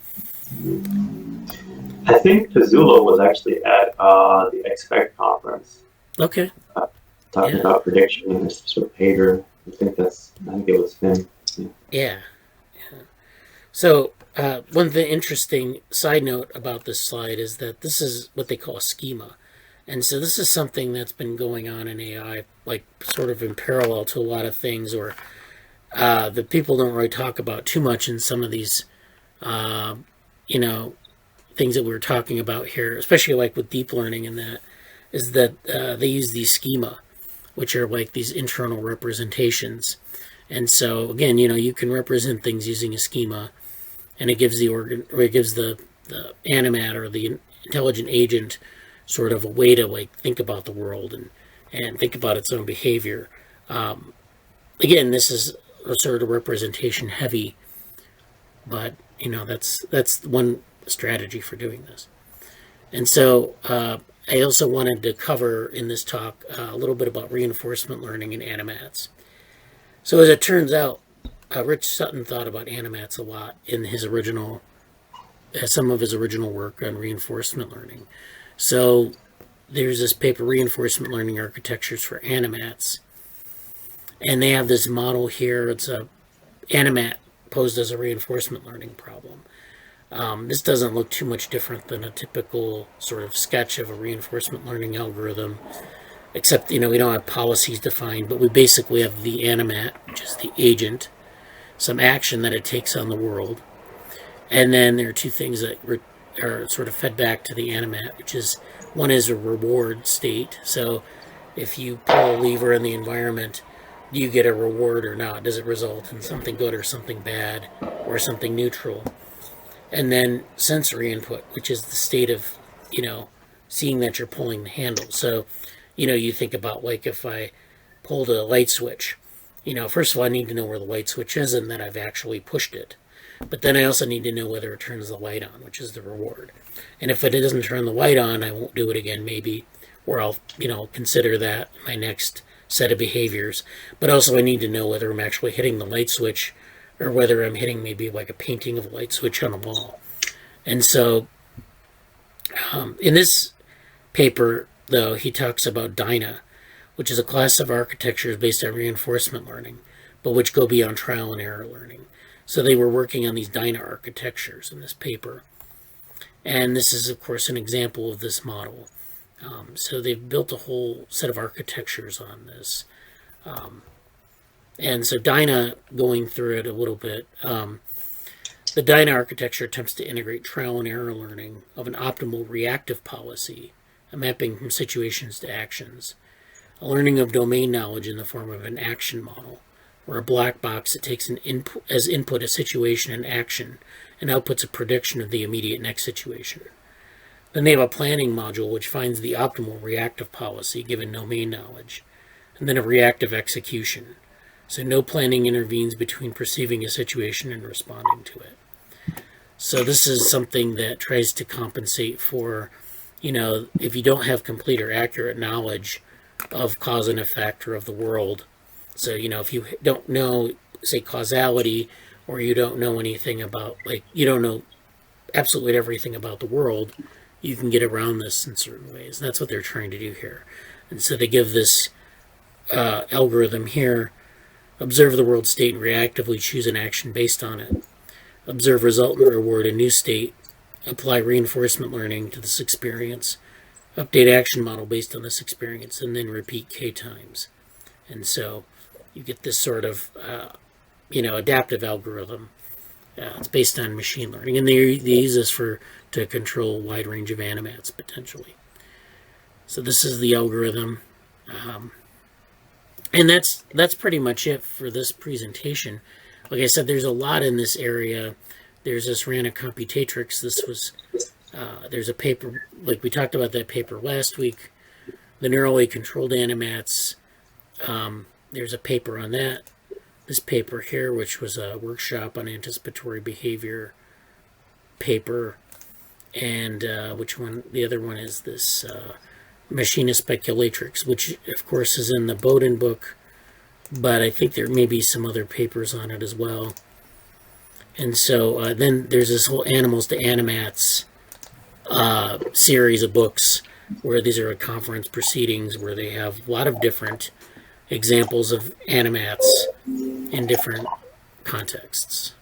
I think Pazula was actually at the Expect conference. Okay. Talking about prediction and sort of behavior. I think it was him. Yeah. So one the interesting side note about this slide is that this is what they call a schema. And so this is something that's been going on in AI, like sort of in parallel to a lot of things, or that people don't really talk about too much in some of these, things that we were talking about here, especially like with deep learning and that, is that they use these schema, which are like these internal representations. And so again, you can represent things using a schema, and it gives the animat or the intelligent agent sort of a way to like think about the world and think about its own behavior. Again, this is a sort of representation heavy, but that's one strategy for doing this. And so I also wanted to cover in this talk a little bit about reinforcement learning and animats. So as it turns out, Rich Sutton thought about animats a lot in some of his original work on reinforcement learning. So there's this paper, Reinforcement Learning Architectures for Animats. And they have this model here. It's a animat posed as a reinforcement learning problem. This doesn't look too much different than a typical sort of sketch of a reinforcement learning algorithm, except, we don't have policies defined, but we basically have the animat, which is the agent, some action that it takes on the world. And then there are two things that are sort of fed back to the animat, which is, one is a reward state. So if you pull a lever in the environment, do you get a reward or not? Does it result in something good or something bad or something neutral? And then sensory input, which is the state of, seeing that you're pulling the handle. So, you think about like if I pulled a light switch, first of all, I need to know where the light switch is and that I've actually pushed it. But then I also need to know whether it turns the light on, which is the reward. And if it doesn't turn the light on, I won't do it again maybe, or I'll, consider that my next set of behaviors. But also I need to know whether I'm actually hitting the light switch or whether I'm hitting maybe like a painting of a light switch on a wall. And so in this paper, though, he talks about DINA, which is a class of architectures based on reinforcement learning, but which go beyond trial and error learning. So they were working on these DINA architectures in this paper. And this is, of course, an example of this model. So they've built a whole set of architectures on this. And so DINA, going through it a little bit, the DINA architecture attempts to integrate trial and error learning of an optimal reactive policy, a mapping from situations to actions, a learning of domain knowledge in the form of an action model, or a black box that takes as input a situation and action and outputs a prediction of the immediate next situation. Then they have a planning module which finds the optimal reactive policy given domain knowledge, and then a reactive execution. So no planning intervenes between perceiving a situation and responding to it. So this is something that tries to compensate for, if you don't have complete or accurate knowledge of cause and effect or of the world. So, if you don't know, say, causality, or you don't know anything about, you don't know absolutely everything about the world, you can get around this in certain ways. And that's what they're trying to do here. And so they give this algorithm here: observe the world state and reactively choose an action based on it. Observe result and reward a new state. Apply reinforcement learning to this experience. Update action model based on this experience, and then repeat K times. And so you get this sort of, adaptive algorithm. It's based on machine learning, and they use this to control a wide range of animats potentially. So this is the algorithm, and that's pretty much it for this presentation. Like I said, there's a lot in this area there's this random computatrix. This was there's a paper, like we talked about that paper last week, the neurally controlled animats. There's a paper on that. This paper here, which was a workshop on anticipatory behavior paper, and which one? The other one is this machinist speculatrix, which of course is in the Bowden book, but I think there may be some other papers on it as well. And so then there's this whole Animals to Animats series of books, where these are conference proceedings where they have a lot of different examples of animats in different contexts.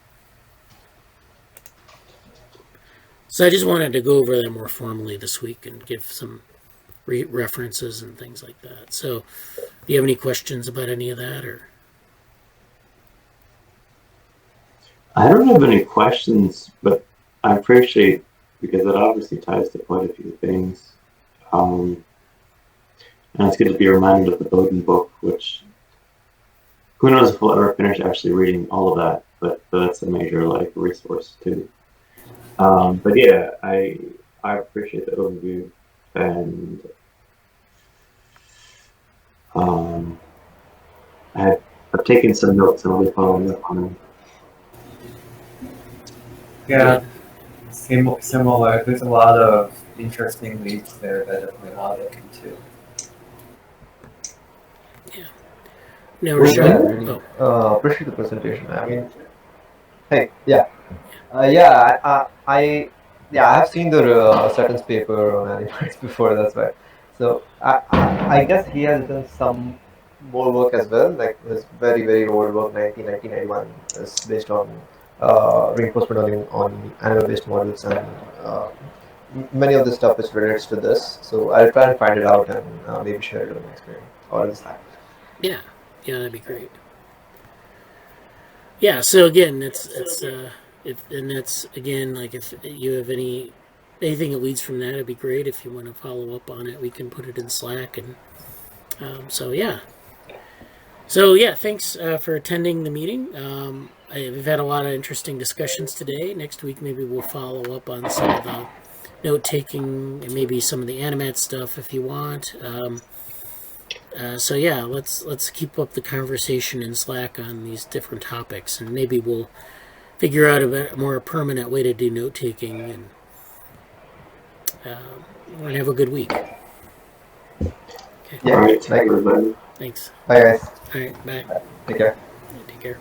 So I just wanted to go over that more formally this week and give some references and things like that. So do you have any questions about any of that? Or I don't have any questions, but I appreciate, because it obviously ties to quite a few things. And it's good to be reminded of the Bowden book, which who knows if we'll ever finish actually reading all of that, but that's a major resource too. But yeah, I appreciate the overview, and I've taken some notes and I'll be following up on them. Yeah, similar. There's a lot of interesting leads there that definitely want to look into. Yeah. No, Rishabh. Appreciate the presentation. I mean, hey, yeah, I have seen the Sutton's paper on Animats before. That's why. So I guess he has done some more work as well. Like his very old work, 1991, is based on reinforcement on animal-based models, and many of the stuff is relates to this. So I'll try and find it out and maybe share it with my experience or this time. Yeah, that'd be great. Yeah, so again, and that's again, like if you have anything that leads from that, it'd be great. If you want to follow up on it, we can put it in Slack, and so yeah, thanks for attending the meeting. We've had a lot of interesting discussions today. Next week, maybe we'll follow up on some of the note-taking and maybe some of the Animat stuff if you want. So yeah, let's keep up the conversation in Slack on these different topics, and maybe we'll figure out a more permanent way to do note-taking, and we're going to have a good week. Okay. Yeah, All right, thank you, everybody. Thanks. Bye, guys. All right, bye. Take care. Take care.